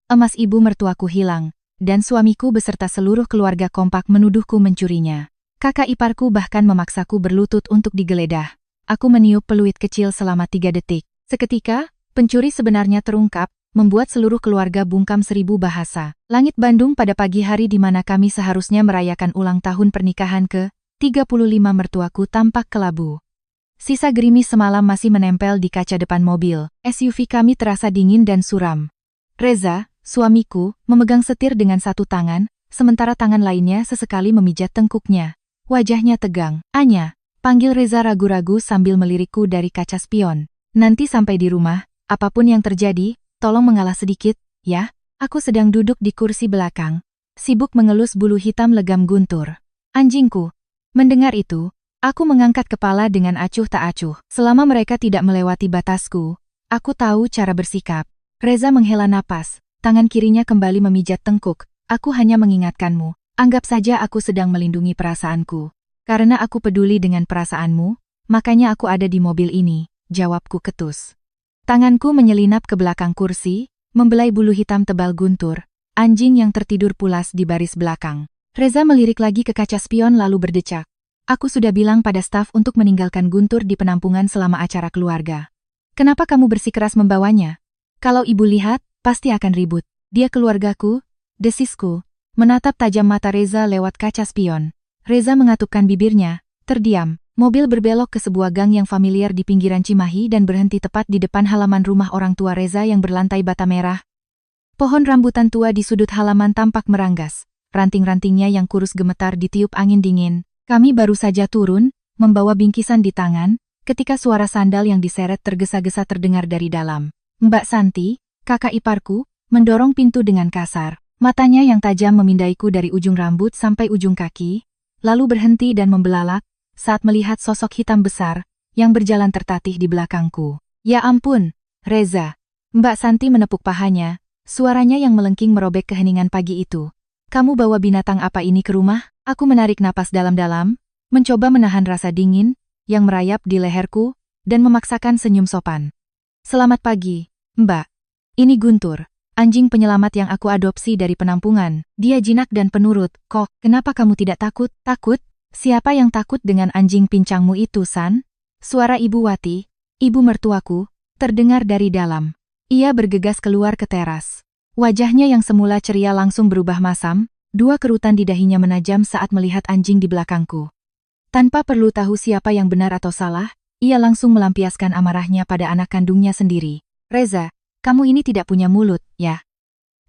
Emas ibu mertuaku hilang, dan suamiku beserta seluruh keluarga kompak menuduhku mencurinya. Kakak iparku bahkan memaksaku berlutut untuk digeledah. Aku meniup peluit kecil selama 3 detik. Seketika, pencuri sebenarnya terungkap, membuat seluruh keluarga bungkam 1000 bahasa. Langit Bandung pada pagi hari di mana kami seharusnya merayakan ulang tahun pernikahan ke-35 mertuaku tampak kelabu. Sisa gerimis semalam masih menempel di kaca depan mobil. SUV kami terasa dingin dan suram. Reza, suamiku, memegang setir dengan satu tangan, sementara tangan lainnya sesekali memijat tengkuknya. Wajahnya tegang. Anya, panggil Reza ragu-ragu sambil melirikku dari kaca spion. Nanti sampai di rumah, apapun yang terjadi, tolong mengalah sedikit, ya. Aku sedang duduk di kursi belakang, sibuk mengelus bulu hitam legam Guntur. Anjingku. Mendengar itu, aku mengangkat kepala dengan acuh tak acuh. Selama mereka tidak melewati batasku, aku tahu cara bersikap. Reza menghela napas, tangan kirinya kembali memijat tengkuk. Aku hanya mengingatkanmu, anggap saja aku sedang melindungi perasaanku. Karena aku peduli dengan perasaanmu, makanya aku ada di mobil ini, jawabku ketus. Tanganku menyelinap ke belakang kursi, membelai bulu hitam tebal Guntur, anjing yang tertidur pulas di baris belakang. Reza melirik lagi ke kaca spion lalu berdecak. Aku sudah bilang pada staf untuk meninggalkan Guntur di penampungan selama acara keluarga. Kenapa kamu bersikeras membawanya? Kalau ibu lihat, pasti akan ribut. Dia keluargaku, desisku. Menatap tajam mata Reza lewat kaca spion. Reza mengatupkan bibirnya, terdiam. Mobil berbelok ke sebuah gang yang familiar di pinggiran Cimahi dan berhenti tepat di depan halaman rumah orang tua Reza yang berlantai bata merah. Pohon rambutan tua di sudut halaman tampak meranggas. Ranting-rantingnya yang kurus gemetar ditiup angin dingin. Kami baru saja turun, membawa bingkisan di tangan, ketika suara sandal yang diseret tergesa-gesa terdengar dari dalam. Mbak Santi, kakak iparku, mendorong pintu dengan kasar. Matanya yang tajam memindaiku dari ujung rambut sampai ujung kaki, lalu berhenti dan membelalak saat melihat sosok hitam besar yang berjalan tertatih di belakangku. Ya ampun, Reza. Mbak Santi menepuk pahanya, suaranya yang melengking merobek keheningan pagi itu. Kamu bawa binatang apa ini ke rumah? Aku menarik napas dalam-dalam, mencoba menahan rasa dingin yang merayap di leherku, dan memaksakan senyum sopan. Selamat pagi, Mbak. Ini Guntur, anjing penyelamat yang aku adopsi dari penampungan. Dia jinak dan penurut. Kok, kenapa kamu tidak takut? Takut? Siapa yang takut dengan anjing pincangmu itu, San? Suara Ibu Wati, ibu mertuaku, terdengar dari dalam. Ia bergegas keluar ke teras. Wajahnya yang semula ceria langsung berubah masam. Dua kerutan di dahinya menajam saat melihat anjing di belakangku. Tanpa perlu tahu siapa yang benar atau salah, ia langsung melampiaskan amarahnya pada anak kandungnya sendiri. Reza, kamu ini tidak punya mulut, ya?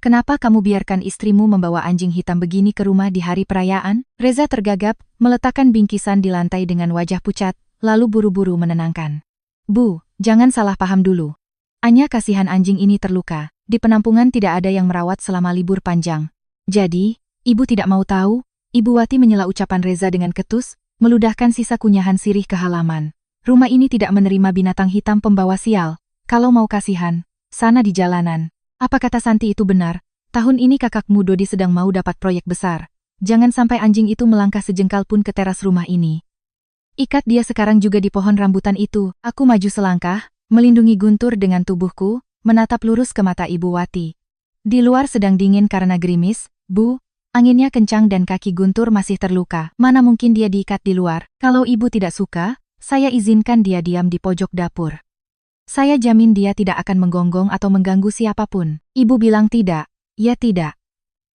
Kenapa kamu biarkan istrimu membawa anjing hitam begini ke rumah di hari perayaan? Reza tergagap, meletakkan bingkisan di lantai dengan wajah pucat, lalu buru-buru menenangkan. Bu, jangan salah paham dulu. Anya kasihan anjing ini terluka. Di penampungan tidak ada yang merawat selama libur panjang. Jadi, Ibu tidak mau tahu? Ibu Wati menyela ucapan Reza dengan ketus, meludahkan sisa kunyahan sirih ke halaman. Rumah ini tidak menerima binatang hitam pembawa sial. Kalau mau kasihan, sana di jalanan. Apa kata Santi itu benar? Tahun ini kakakmu Dodi sedang mau dapat proyek besar. Jangan sampai anjing itu melangkah sejengkal pun ke teras rumah ini. Ikat dia sekarang juga di pohon rambutan itu. Aku maju selangkah, melindungi Guntur dengan tubuhku, menatap lurus ke mata Ibu Wati. Di luar sedang dingin karena gerimis, Bu. Anginnya kencang dan kaki Guntur masih terluka. Mana mungkin dia diikat di luar? Kalau ibu tidak suka, saya izinkan dia diam di pojok dapur. Saya jamin dia tidak akan menggonggong atau mengganggu siapapun. Ibu bilang tidak. Ya tidak.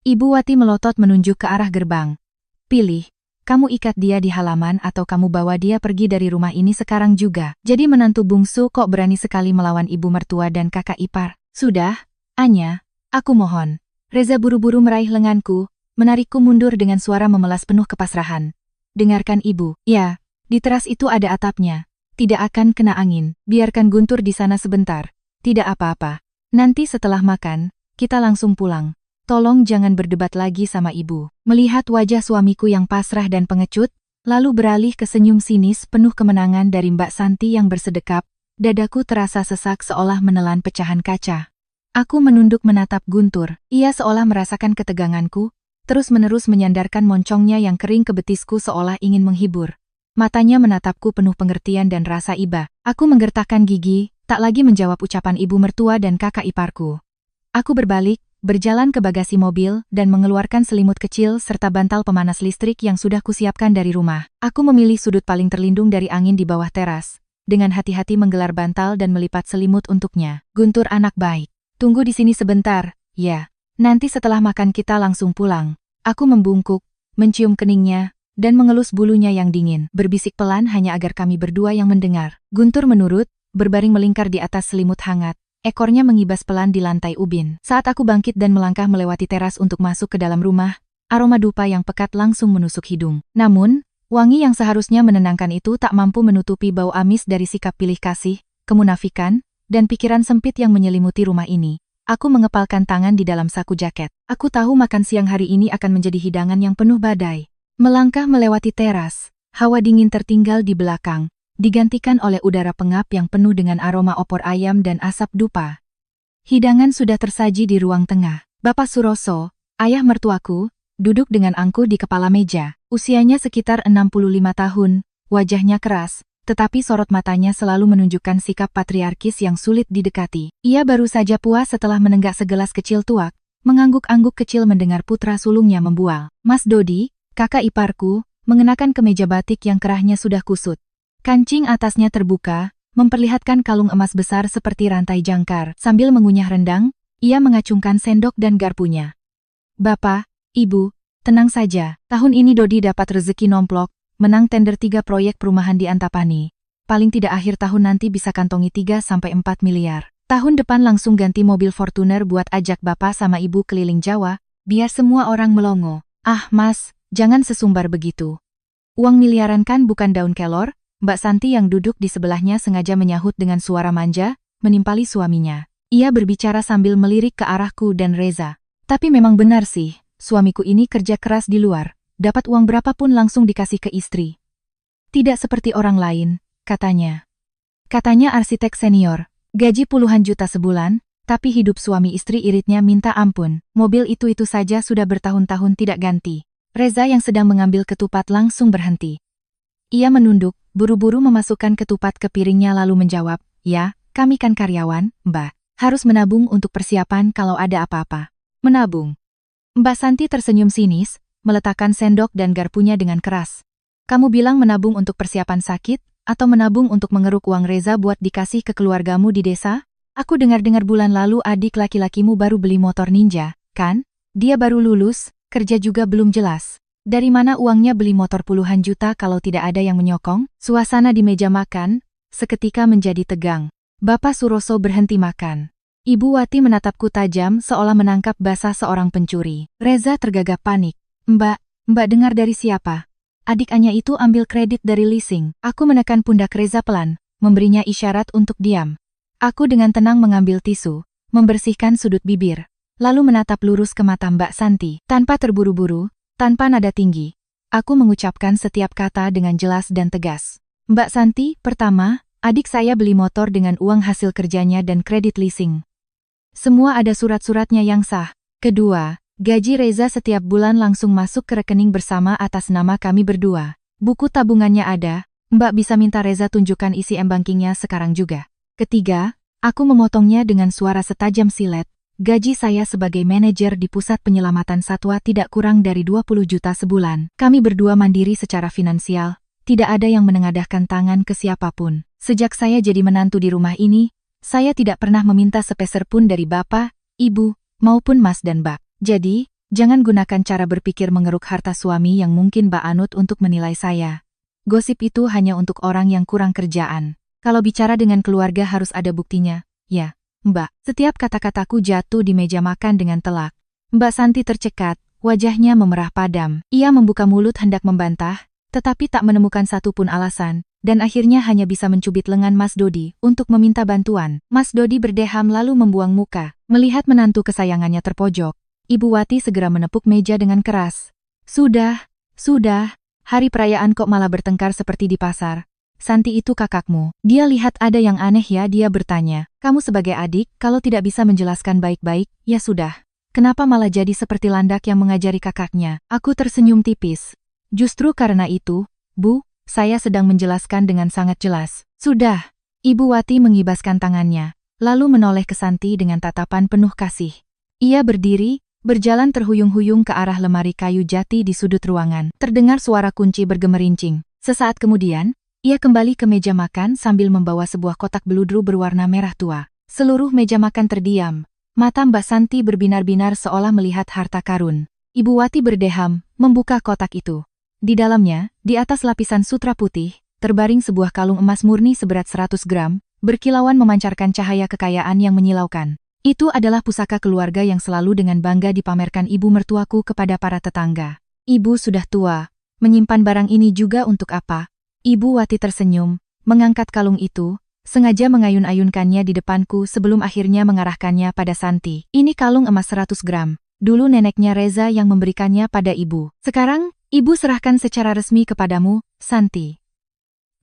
Ibu Wati melotot menunjuk ke arah gerbang. Pilih, kamu ikat dia di halaman atau kamu bawa dia pergi dari rumah ini sekarang juga. Jadi menantu bungsu kok berani sekali melawan ibu mertua dan kakak ipar. Sudah, Anya, aku mohon. Reza buru-buru meraih lenganku, menarikku mundur dengan suara memelas penuh kepasrahan. Dengarkan ibu, ya, di teras itu ada atapnya. Tidak akan kena angin. Biarkan Guntur di sana sebentar. Tidak apa-apa. Nanti setelah makan, kita langsung pulang. Tolong jangan berdebat lagi sama ibu. Melihat wajah suamiku yang pasrah dan pengecut, lalu beralih ke senyum sinis penuh kemenangan dari Mbak Santi yang bersedekap, dadaku terasa sesak seolah menelan pecahan kaca. Aku menunduk menatap Guntur. Ia seolah merasakan keteganganku, terus-menerus menyandarkan moncongnya yang kering ke betisku seolah ingin menghibur. Matanya menatapku penuh pengertian dan rasa iba. Aku menggertakkan gigi, tak lagi menjawab ucapan ibu mertua dan kakak iparku. Aku berbalik, berjalan ke bagasi mobil dan mengeluarkan selimut kecil serta bantal pemanas listrik yang sudah kusiapkan dari rumah. Aku memilih sudut paling terlindung dari angin di bawah teras. Dengan hati-hati menggelar bantal dan melipat selimut untuknya. Guntur anak baik. Tunggu di sini sebentar, ya. Nanti setelah makan kita langsung pulang. Aku membungkuk, mencium keningnya, dan mengelus bulunya yang dingin. Berbisik pelan hanya agar kami berdua yang mendengar. Guntur menurut, berbaring melingkar di atas selimut hangat. Ekornya mengibas pelan di lantai ubin. Saat aku bangkit dan melangkah melewati teras untuk masuk ke dalam rumah, aroma dupa yang pekat langsung menusuk hidung. Namun, wangi yang seharusnya menenangkan itu tak mampu menutupi bau amis dari sikap pilih kasih, kemunafikan, dan pikiran sempit yang menyelimuti rumah ini. Aku mengepalkan tangan di dalam saku jaket. Aku tahu makan siang hari ini akan menjadi hidangan yang penuh badai. Melangkah melewati teras, hawa dingin tertinggal di belakang, digantikan oleh udara pengap yang penuh dengan aroma opor ayam dan asap dupa. Hidangan sudah tersaji di ruang tengah. Bapak Suroso, ayah mertuaku, duduk dengan angkuh di kepala meja. Usianya sekitar 65 tahun, wajahnya keras, tetapi sorot matanya selalu menunjukkan sikap patriarkis yang sulit didekati. Ia baru saja puas setelah menenggak segelas kecil tuak, mengangguk-angguk kecil mendengar putra sulungnya membual. Mas Dodi, kakak iparku, mengenakan kemeja batik yang kerahnya sudah kusut. Kancing atasnya terbuka, memperlihatkan kalung emas besar seperti rantai jangkar. Sambil mengunyah rendang, ia mengacungkan sendok dan garpunya. Bapak, Ibu, tenang saja. Tahun ini Dodi dapat rezeki nomplok, menang tender 3 proyek perumahan di Antapani. Paling tidak akhir tahun nanti bisa kantongi 3-4 miliar. Tahun depan langsung ganti mobil Fortuner buat ajak Bapak sama Ibu keliling Jawa, biar semua orang melongo. Ah Mas, jangan sesumbar begitu. Uang miliaran kan bukan daun kelor? Mbak Santi yang duduk di sebelahnya sengaja menyahut dengan suara manja, menimpali suaminya. Ia berbicara sambil melirik ke arahku dan Reza. Tapi memang benar sih, suamiku ini kerja keras di luar, dapat uang berapapun langsung dikasih ke istri. Tidak seperti orang lain, katanya. Katanya arsitek senior, gaji puluhan juta sebulan, tapi hidup suami istri iritnya minta ampun. Mobil itu saja sudah bertahun-tahun tidak ganti. Reza yang sedang mengambil ketupat langsung berhenti. Ia menunduk, buru-buru memasukkan ketupat ke piringnya lalu menjawab, ya, kami kan karyawan, Mbak. Harus menabung untuk persiapan kalau ada apa-apa. Menabung. Mbak Santi tersenyum sinis, meletakkan sendok dan garpunya dengan keras. Kamu bilang menabung untuk persiapan sakit, atau menabung untuk mengeruk uang Reza buat dikasih ke keluargamu di desa? Aku dengar-dengar bulan lalu adik laki-lakimu baru beli motor ninja, kan? Dia baru lulus, kerja juga belum jelas. Dari mana uangnya beli motor puluhan juta kalau tidak ada yang menyokong? Suasana di meja makan, seketika menjadi tegang. Bapak Suroso berhenti makan. Ibu Wati menatapku tajam seolah menangkap basah seorang pencuri. Reza tergagap panik. Mbak dengar dari siapa? Adik Anya itu ambil kredit dari leasing. Aku menekan pundak Reza pelan, memberinya isyarat untuk diam. Aku dengan tenang mengambil tisu, membersihkan sudut bibir, lalu menatap lurus ke mata Mbak Santi. Tanpa terburu-buru, tanpa nada tinggi, aku mengucapkan setiap kata dengan jelas dan tegas. Mbak Santi, pertama, adik saya beli motor dengan uang hasil kerjanya dan kredit leasing. Semua ada surat-suratnya yang sah. Kedua, gaji Reza setiap bulan langsung masuk ke rekening bersama atas nama kami berdua. Buku tabungannya ada, Mbak bisa minta Reza tunjukkan isi m-bankingnya sekarang juga. Ketiga, aku memotongnya dengan suara setajam silet. Gaji saya sebagai manajer di pusat penyelamatan satwa tidak kurang dari 20 juta sebulan. Kami berdua mandiri secara finansial, tidak ada yang menengadahkan tangan ke siapapun. Sejak saya jadi menantu di rumah ini, saya tidak pernah meminta sepeser pun dari Bapak, Ibu, maupun Mas dan Mbak. Jadi, jangan gunakan cara berpikir mengeruk harta suami yang mungkin Mbak anut untuk menilai saya. Gosip itu hanya untuk orang yang kurang kerjaan. Kalau bicara dengan keluarga harus ada buktinya, ya. Mbak, setiap kata-kataku jatuh di meja makan dengan telak. Mbak Santi tercekat, wajahnya memerah padam. Ia membuka mulut hendak membantah, tetapi tak menemukan satupun alasan, dan akhirnya hanya bisa mencubit lengan Mas Dodi untuk meminta bantuan. Mas Dodi berdeham lalu membuang muka, melihat menantu kesayangannya terpojok. Ibu Wati segera menepuk meja dengan keras. Sudah, hari perayaan kok malah bertengkar seperti di pasar. Santi itu kakakmu. Dia lihat ada yang aneh ya, dia bertanya. Kamu sebagai adik, kalau tidak bisa menjelaskan baik-baik, ya sudah. Kenapa malah jadi seperti landak yang mengajari kakaknya? Aku tersenyum tipis. Justru karena itu, Bu, saya sedang menjelaskan dengan sangat jelas. Sudah. Ibu Wati mengibaskan tangannya, lalu menoleh ke Santi dengan tatapan penuh kasih. Ia berdiri, berjalan terhuyung-huyung ke arah lemari kayu jati di sudut ruangan. Terdengar suara kunci bergemerincing. Sesaat kemudian, ia kembali ke meja makan sambil membawa sebuah kotak beludru berwarna merah tua. Seluruh meja makan terdiam. Mata Mbak Santi berbinar-binar seolah melihat harta karun. Ibu Wati berdeham, membuka kotak itu. Di dalamnya, di atas lapisan sutra putih, terbaring sebuah kalung emas murni seberat 100 gram, berkilauan memancarkan cahaya kekayaan yang menyilaukan. Itu adalah pusaka keluarga yang selalu dengan bangga dipamerkan ibu mertuaku kepada para tetangga. Ibu sudah tua, menyimpan barang ini juga untuk apa? Ibu Wati tersenyum, mengangkat kalung itu, sengaja mengayun-ayunkannya di depanku sebelum akhirnya mengarahkannya pada Santi. Ini kalung emas 100 gram. Dulu neneknya Reza yang memberikannya pada ibu. Sekarang, ibu serahkan secara resmi kepadamu, Santi.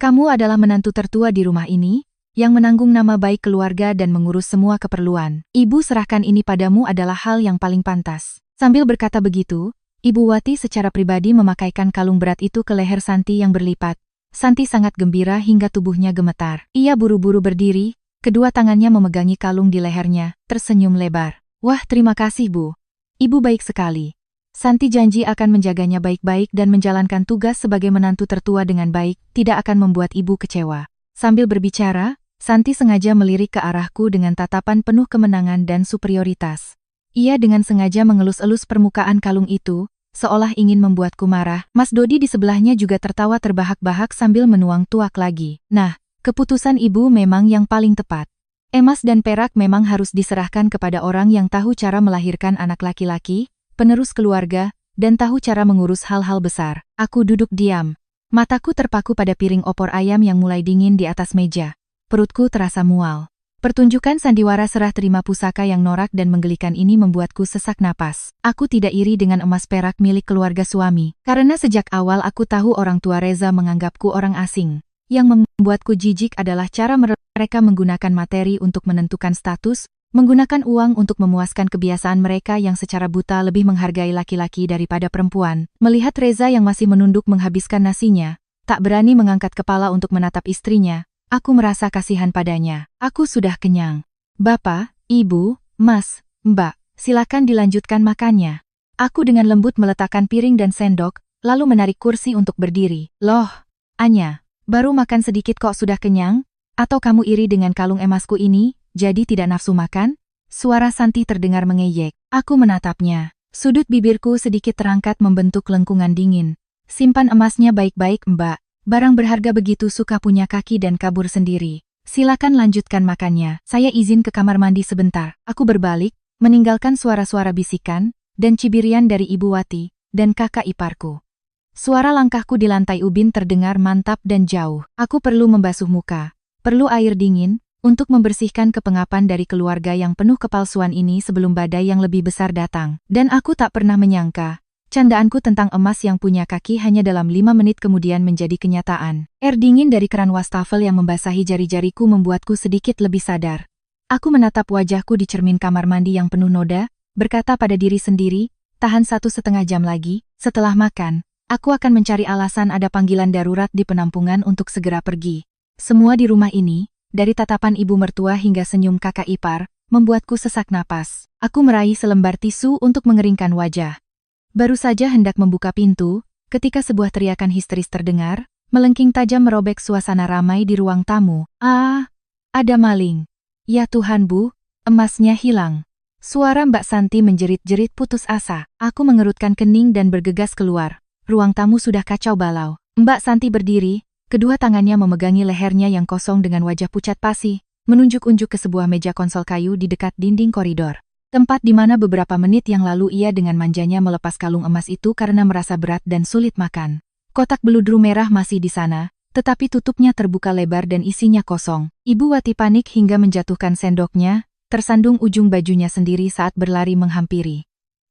Kamu adalah menantu tertua di rumah ini, yang menanggung nama baik keluarga dan mengurus semua keperluan. Ibu serahkan ini padamu adalah hal yang paling pantas. Sambil berkata begitu, Ibu Wati secara pribadi memakaikan kalung berat itu ke leher Santi yang berlipat. Santi sangat gembira hingga tubuhnya gemetar. Ia buru-buru berdiri, kedua tangannya memegangi kalung di lehernya, tersenyum lebar. Wah, terima kasih Bu. Ibu baik sekali. Santi janji akan menjaganya baik-baik dan menjalankan tugas sebagai menantu tertua dengan baik, tidak akan membuat ibu kecewa. Sambil berbicara, Santi sengaja melirik ke arahku dengan tatapan penuh kemenangan dan superioritas. Ia dengan sengaja mengelus-elus permukaan kalung itu, seolah ingin membuatku marah. Mas Dodi di sebelahnya juga tertawa terbahak-bahak sambil menuang tuak lagi. Nah, keputusan ibu memang yang paling tepat. Emas dan perak memang harus diserahkan kepada orang yang tahu cara melahirkan anak laki-laki, penerus keluarga, dan tahu cara mengurus hal-hal besar. Aku duduk diam. Mataku terpaku pada piring opor ayam yang mulai dingin di atas meja. Perutku terasa mual. Pertunjukan sandiwara serah terima pusaka yang norak dan menggelikan ini membuatku sesak napas. Aku tidak iri dengan emas perak milik keluarga suami, karena sejak awal aku tahu orang tua Reza menganggapku orang asing. Yang membuatku jijik adalah cara mereka menggunakan materi untuk menentukan status, menggunakan uang untuk memuaskan kebiasaan mereka yang secara buta lebih menghargai laki-laki daripada perempuan. Melihat Reza yang masih menunduk menghabiskan nasinya, tak berani mengangkat kepala untuk menatap istrinya, aku merasa kasihan padanya. Aku sudah kenyang. Bapak, Ibu, Mas, Mbak, silakan dilanjutkan makannya. Aku dengan lembut meletakkan piring dan sendok, lalu menarik kursi untuk berdiri. Loh, Anya, baru makan sedikit kok sudah kenyang? Atau kamu iri dengan kalung emasku ini, jadi tidak nafsu makan? Suara Santi terdengar mengejek. Aku menatapnya. Sudut bibirku sedikit terangkat membentuk lengkungan dingin. Simpan emasnya baik-baik, Mbak. Barang berharga begitu suka punya kaki dan kabur sendiri. Silakan lanjutkan makannya. Saya izin ke kamar mandi sebentar. Aku berbalik, meninggalkan suara-suara bisikan, dan cibirian dari Ibu Wati, dan kakak iparku. Suara langkahku di lantai ubin terdengar mantap dan jauh. Aku perlu membasuh muka. Perlu air dingin, untuk membersihkan kepengapan dari keluarga yang penuh kepalsuan ini sebelum badai yang lebih besar datang. Dan aku tak pernah menyangka, candaanku tentang emas yang punya kaki hanya dalam 5 menit kemudian menjadi kenyataan. Air dingin dari keran wastafel yang membasahi jari-jariku membuatku sedikit lebih sadar. Aku menatap wajahku di cermin kamar mandi yang penuh noda, berkata pada diri sendiri, tahan 1,5 jam lagi, setelah makan, aku akan mencari alasan ada panggilan darurat di penampungan untuk segera pergi. Semua di rumah ini, dari tatapan ibu mertua hingga senyum kakak ipar, membuatku sesak napas. Aku meraih selembar tisu untuk mengeringkan wajah. Baru saja hendak membuka pintu, ketika sebuah teriakan histeris terdengar, melengking tajam merobek suasana ramai di ruang tamu. Ah, ada maling. Ya Tuhan Bu, emasnya hilang. Suara Mbak Santi menjerit-jerit putus asa. Aku mengerutkan kening dan bergegas keluar. Ruang tamu sudah kacau balau. Mbak Santi berdiri, kedua tangannya memegangi lehernya yang kosong dengan wajah pucat pasi, menunjuk-unjuk ke sebuah meja konsol kayu di dekat dinding koridor. Tempat di mana beberapa menit yang lalu ia dengan manjanya melepas kalung emas itu karena merasa berat dan sulit makan. Kotak beludru merah masih di sana, tetapi tutupnya terbuka lebar dan isinya kosong. Ibu Wati panik hingga menjatuhkan sendoknya, tersandung ujung bajunya sendiri saat berlari menghampiri.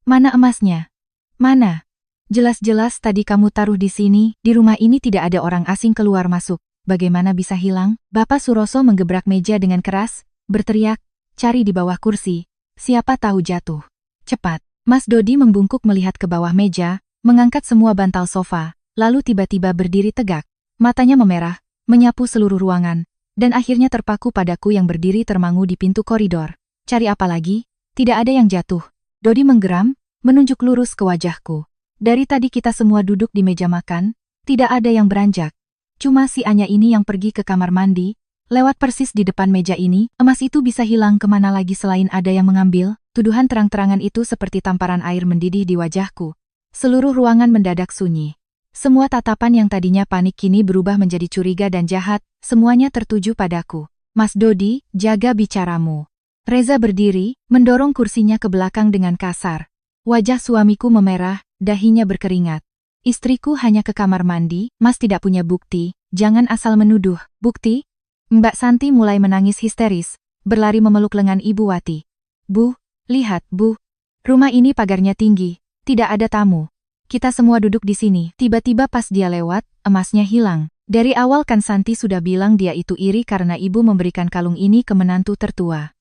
Mana emasnya? Mana? Jelas-jelas tadi kamu taruh di sini, di rumah ini tidak ada orang asing keluar masuk. Bagaimana bisa hilang? Bapak Suroso menggebrak meja dengan keras, berteriak, cari di bawah kursi. Siapa tahu jatuh. Cepat. Mas Dodi membungkuk melihat ke bawah meja, mengangkat semua bantal sofa, lalu tiba-tiba berdiri tegak. Matanya memerah, menyapu seluruh ruangan, dan akhirnya terpaku padaku yang berdiri termangu di pintu koridor. Cari apa lagi? Tidak ada yang jatuh. Dodi menggeram, menunjuk lurus ke wajahku. Dari tadi kita semua duduk di meja makan, tidak ada yang beranjak. Cuma si Anya ini yang pergi ke kamar mandi, lewat persis di depan meja ini. Emas itu bisa hilang kemana lagi selain ada yang mengambil? Tuduhan terang-terangan itu seperti tamparan air mendidih di wajahku. Seluruh ruangan mendadak sunyi. Semua tatapan yang tadinya panik kini berubah menjadi curiga dan jahat, semuanya tertuju padaku. Mas Dodi, jaga bicaramu. Reza berdiri, mendorong kursinya ke belakang dengan kasar. Wajah suamiku memerah, dahinya berkeringat. Istriku hanya ke kamar mandi, Mas tidak punya bukti, jangan asal menuduh. Bukti? Mbak Santi mulai menangis histeris, berlari memeluk lengan Ibu Wati. Bu, lihat Bu. Rumah ini pagarnya tinggi, tidak ada tamu. Kita semua duduk di sini. Tiba-tiba pas dia lewat, emasnya hilang. Dari awal kan Santi sudah bilang dia itu iri karena ibu memberikan kalung ini ke menantu tertua.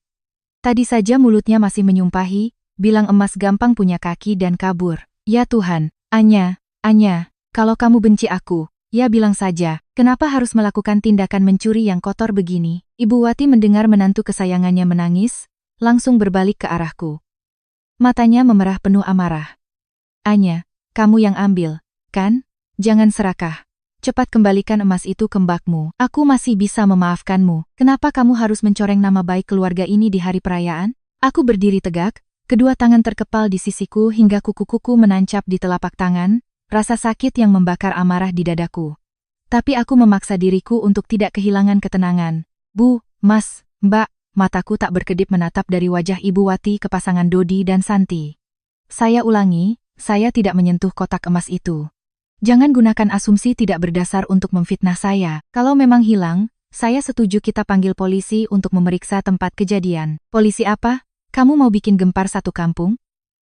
Tadi saja mulutnya masih menyumpahi, bilang emas gampang punya kaki dan kabur. Ya Tuhan, Anya, kalau kamu benci aku, ya bilang saja, kenapa harus melakukan tindakan mencuri yang kotor begini? Ibu Wati mendengar menantu kesayangannya menangis, langsung berbalik ke arahku. Matanya memerah penuh amarah. Anya, kamu yang ambil, kan? Jangan serakah. Cepat kembalikan emas itu ke mbakmu. Aku masih bisa memaafkanmu. Kenapa kamu harus mencoreng nama baik keluarga ini di hari perayaan? Aku berdiri tegak, kedua tangan terkepal di sisiku hingga kuku-kuku menancap di telapak tangan, rasa sakit yang membakar amarah di dadaku. Tapi aku memaksa diriku untuk tidak kehilangan ketenangan. Bu, Mas, Mbak, mataku tak berkedip menatap dari wajah Ibu Wati ke pasangan Dodi dan Santi. Saya ulangi, saya tidak menyentuh kotak emas itu. Jangan gunakan asumsi tidak berdasar untuk memfitnah saya. Kalau memang hilang, saya setuju kita panggil polisi untuk memeriksa tempat kejadian. Polisi apa? Kamu mau bikin gempar satu kampung?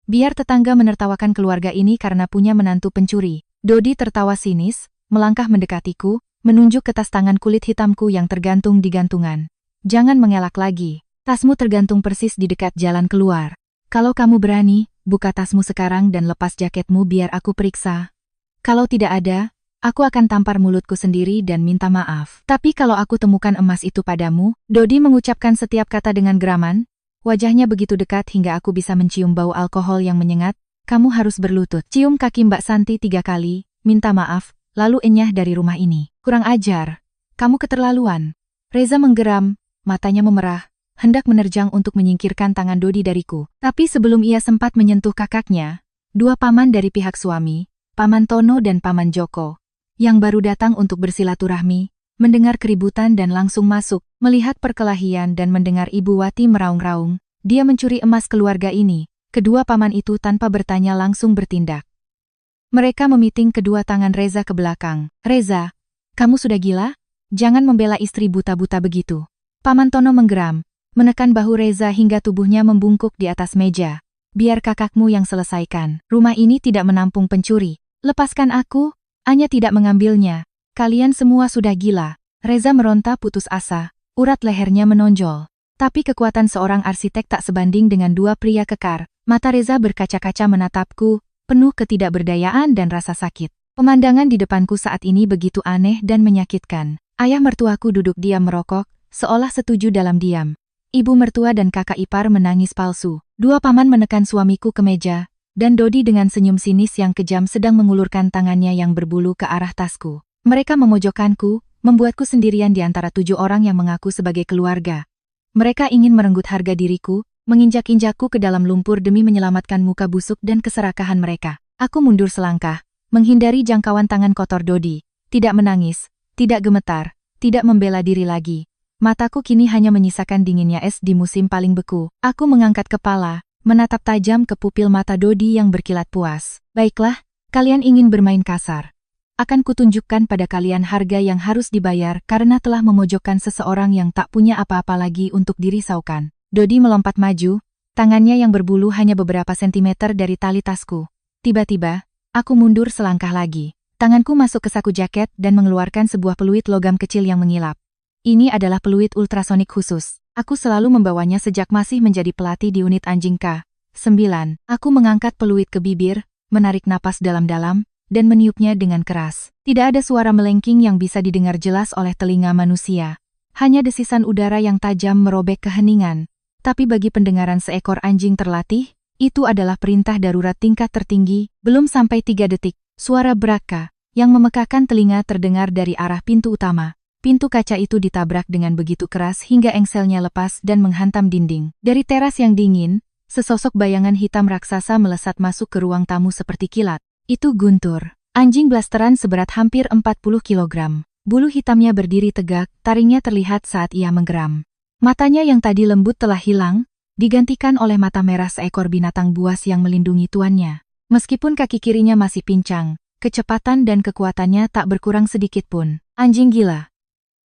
Biar tetangga menertawakan keluarga ini karena punya menantu pencuri. Dodi tertawa sinis, melangkah mendekatiku, menunjuk ke tas tangan kulit hitamku yang tergantung di gantungan. Jangan mengelak lagi. Tasmu tergantung persis di dekat jalan keluar. Kalau kamu berani, buka tasmu sekarang dan lepas jaketmu biar aku periksa. Kalau tidak ada, aku akan tampar mulutku sendiri dan minta maaf. Tapi kalau aku temukan emas itu padamu, Dodi mengucapkan setiap kata dengan geraman, wajahnya begitu dekat hingga aku bisa mencium bau alkohol yang menyengat, kamu harus berlutut. Cium kaki Mbak Santi 3 kali, minta maaf, lalu enyah dari rumah ini. Kurang ajar. Kamu keterlaluan. Reza menggeram, matanya memerah, hendak menerjang untuk menyingkirkan tangan Dodi dariku. Tapi sebelum ia sempat menyentuh kakaknya, 2 paman dari pihak suami, Paman Tono dan Paman Joko, yang baru datang untuk bersilaturahmi, mendengar keributan dan langsung masuk, melihat perkelahian dan mendengar Ibu Wati meraung-raung, dia mencuri emas keluarga ini. Kedua paman itu tanpa bertanya langsung bertindak. Mereka memiting kedua tangan Reza ke belakang. Reza, kamu sudah gila? Jangan membela istri buta-buta begitu. Paman Tono menggeram, menekan bahu Reza hingga tubuhnya membungkuk di atas meja. Biar kakakmu yang selesaikan. Rumah ini tidak menampung pencuri. Lepaskan aku, Anya tidak mengambilnya. Kalian semua sudah gila. Reza meronta putus asa, urat lehernya menonjol. Tapi kekuatan seorang arsitek tak sebanding dengan 2 pria kekar. Mata Reza berkaca-kaca menatapku, penuh ketidakberdayaan dan rasa sakit. Pemandangan di depanku saat ini begitu aneh dan menyakitkan. Ayah mertuaku duduk diam merokok, seolah setuju dalam diam. Ibu mertua dan kakak ipar menangis palsu. 2 paman menekan suamiku ke meja, dan Dodi dengan senyum sinis yang kejam sedang mengulurkan tangannya yang berbulu ke arah tasku. Mereka memojokkanku, membuatku sendirian di antara 7 orang yang mengaku sebagai keluarga. Mereka ingin merenggut harga diriku, menginjak-injakku ke dalam lumpur demi menyelamatkan muka busuk dan keserakahan mereka. Aku mundur selangkah, menghindari jangkauan tangan kotor Dodi, tidak menangis, tidak gemetar, tidak membela diri lagi. Mataku kini hanya menyisakan dinginnya es di musim paling beku. Aku mengangkat kepala, menatap tajam ke pupil mata Dodi yang berkilat puas. Baiklah, kalian ingin bermain kasar. Akan kutunjukkan pada kalian harga yang harus dibayar karena telah memojokkan seseorang yang tak punya apa-apa lagi untuk dirisaukan. Dodi melompat maju, tangannya yang berbulu hanya beberapa sentimeter dari tali tasku. Tiba-tiba, aku mundur selangkah lagi. Tanganku masuk ke saku jaket dan mengeluarkan sebuah peluit logam kecil yang mengilap. Ini adalah peluit ultrasonik khusus. Aku selalu membawanya sejak masih menjadi pelatih di unit anjing K9. Aku mengangkat peluit ke bibir, menarik napas dalam-dalam, dan meniupnya dengan keras. Tidak ada suara melengking yang bisa didengar jelas oleh telinga manusia. Hanya desisan udara yang tajam merobek keheningan. Tapi bagi pendengaran seekor anjing terlatih, Itu adalah perintah darurat tingkat tertinggi. Belum sampai 3 detik, suara Braka yang memekakkan telinga terdengar dari arah pintu utama. Pintu kaca itu ditabrak dengan begitu keras hingga engselnya lepas dan menghantam dinding. Dari teras yang dingin, sesosok bayangan hitam raksasa melesat masuk ke ruang tamu seperti kilat. Itu Guntur. Anjing blasteran seberat hampir 40 kilogram. Bulu hitamnya berdiri tegak, taringnya terlihat saat ia menggeram. Matanya yang tadi lembut telah hilang, digantikan oleh mata merah seekor binatang buas yang melindungi tuannya. Meskipun kaki kirinya masih pincang, kecepatan dan kekuatannya tak berkurang sedikit pun. Anjing gila.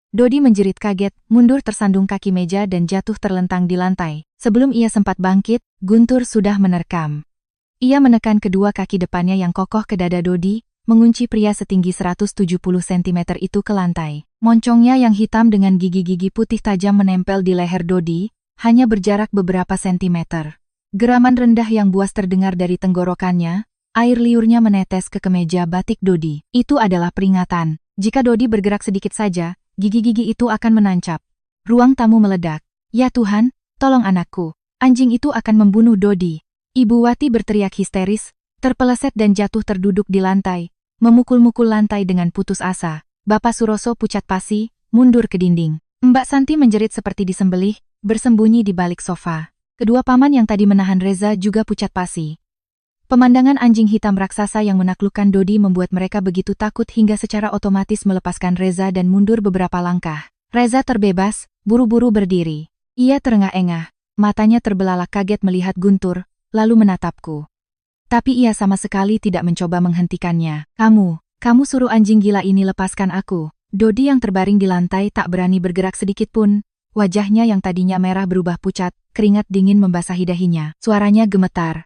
Dodi menjerit kaget, mundur tersandung kaki meja dan jatuh terlentang di lantai. Sebelum ia sempat bangkit, Guntur sudah menerkam. Ia menekan kedua kaki depannya yang kokoh ke dada Dodi, mengunci pria setinggi 170 cm itu ke lantai. Moncongnya yang hitam dengan gigi-gigi putih tajam menempel di leher Dodi, hanya berjarak beberapa sentimeter. Geraman rendah yang buas terdengar dari tenggorokannya, air liurnya menetes ke kemeja batik Dodi. Itu adalah peringatan. Jika Dodi bergerak sedikit saja, gigi-gigi itu akan menancap. Ruang tamu meledak. Ya Tuhan, tolong anakku. Anjing itu akan membunuh Dodi. Ibu Wati berteriak histeris, terpeleset dan jatuh terduduk di lantai, memukul-mukul lantai dengan putus asa. Bapak Suroso pucat pasi, mundur ke dinding. Mbak Santi menjerit seperti disembelih, bersembunyi di balik sofa. Kedua paman yang tadi menahan Reza juga pucat pasi. Pemandangan anjing hitam raksasa yang menaklukkan Dodi membuat mereka begitu takut hingga secara otomatis melepaskan Reza dan mundur beberapa langkah. Reza terbebas, buru-buru berdiri. Ia terengah-engah, matanya terbelalak kaget melihat Guntur, lalu menatapku. Tapi ia sama sekali tidak mencoba menghentikannya. Kamu suruh anjing gila ini lepaskan aku. Dodi yang terbaring di lantai tak berani bergerak sedikit pun. Wajahnya yang tadinya merah berubah pucat, keringat dingin membasahi dahinya. Suaranya gemetar.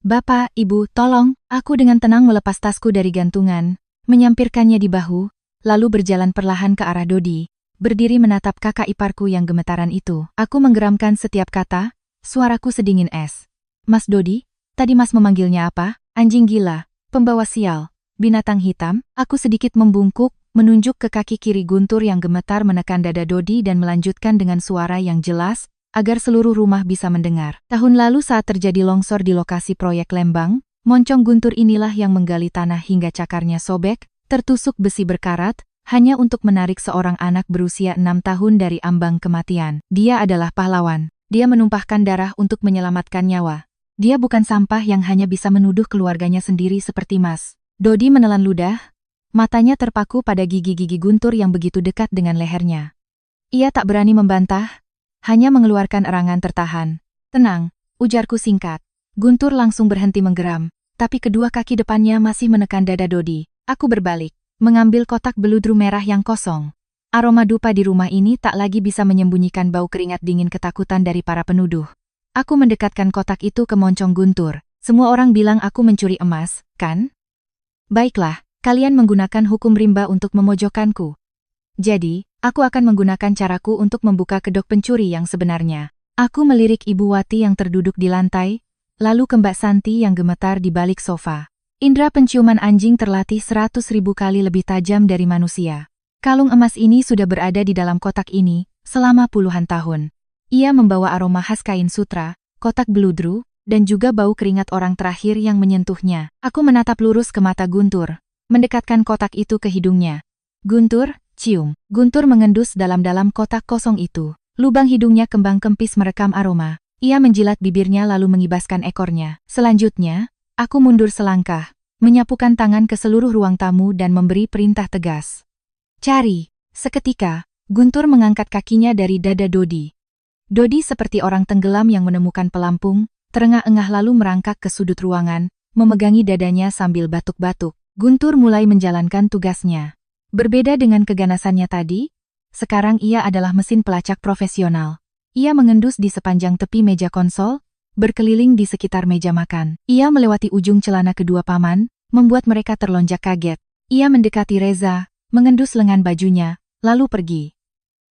Bapak, Ibu, tolong. Aku dengan tenang melepas tasku dari gantungan, menyampirkannya di bahu, lalu berjalan perlahan ke arah Dodi, berdiri menatap kakak iparku yang gemetaran itu. Aku menggeramkan setiap kata, suaraku sedingin es. Mas Dodi? Tadi Mas memanggilnya apa? Anjing gila, pembawa sial, binatang hitam. Aku sedikit membungkuk, menunjuk ke kaki kiri Guntur yang gemetar menekan dada Dodi dan melanjutkan dengan suara yang jelas, agar seluruh rumah bisa mendengar. Tahun lalu saat terjadi longsor di lokasi proyek Lembang, moncong Guntur inilah yang menggali tanah hingga cakarnya sobek, tertusuk besi berkarat, hanya untuk menarik seorang anak berusia 6 tahun dari ambang kematian. Dia adalah pahlawan. Dia menumpahkan darah untuk menyelamatkan nyawa. Dia bukan sampah yang hanya bisa menuduh keluarganya sendiri seperti Mas. Dodi menelan ludah, matanya terpaku pada gigi-gigi Guntur yang begitu dekat dengan lehernya. Ia tak berani membantah, hanya mengeluarkan erangan tertahan. Tenang, ujarku singkat. Guntur langsung berhenti menggeram, tapi kedua kaki depannya masih menekan dada Dodi. Aku berbalik, mengambil kotak beludru merah yang kosong. Aroma dupa di rumah ini tak lagi bisa menyembunyikan bau keringat dingin ketakutan dari para penuduh. Aku mendekatkan kotak itu ke moncong Guntur. Semua orang bilang aku mencuri emas, kan? Baiklah, kalian menggunakan hukum rimba untuk memojokkanku. Jadi, aku akan menggunakan caraku untuk membuka kedok pencuri yang sebenarnya. Aku melirik Ibu Wati yang terduduk di lantai, lalu ke Mbak Santi yang gemetar di balik sofa. Indra penciuman anjing terlatih 100.000 kali lebih tajam dari manusia. Kalung emas ini sudah berada di dalam kotak ini selama puluhan tahun. Ia membawa aroma khas kain sutra, kotak beludru, dan juga bau keringat orang terakhir yang menyentuhnya. Aku menatap lurus ke mata Guntur, mendekatkan kotak itu ke hidungnya. Guntur, cium. Guntur mengendus dalam-dalam kotak kosong itu. Lubang hidungnya kembang kempis merekam aroma. Ia menjilat bibirnya lalu mengibaskan ekornya. Selanjutnya, aku mundur selangkah, menyapukan tangan ke seluruh ruang tamu dan memberi perintah tegas. Cari. Seketika, Guntur mengangkat kakinya dari dada Dodi. Dodi seperti orang tenggelam yang menemukan pelampung, terengah-engah lalu merangkak ke sudut ruangan, memegangi dadanya sambil batuk-batuk. Guntur mulai menjalankan tugasnya. Berbeda dengan keganasannya tadi, sekarang ia adalah mesin pelacak profesional. Ia mengendus di sepanjang tepi meja konsol, berkeliling di sekitar meja makan. Ia melewati ujung celana kedua paman, membuat mereka terlonjak kaget. Ia mendekati Reza, mengendus lengan bajunya, lalu pergi.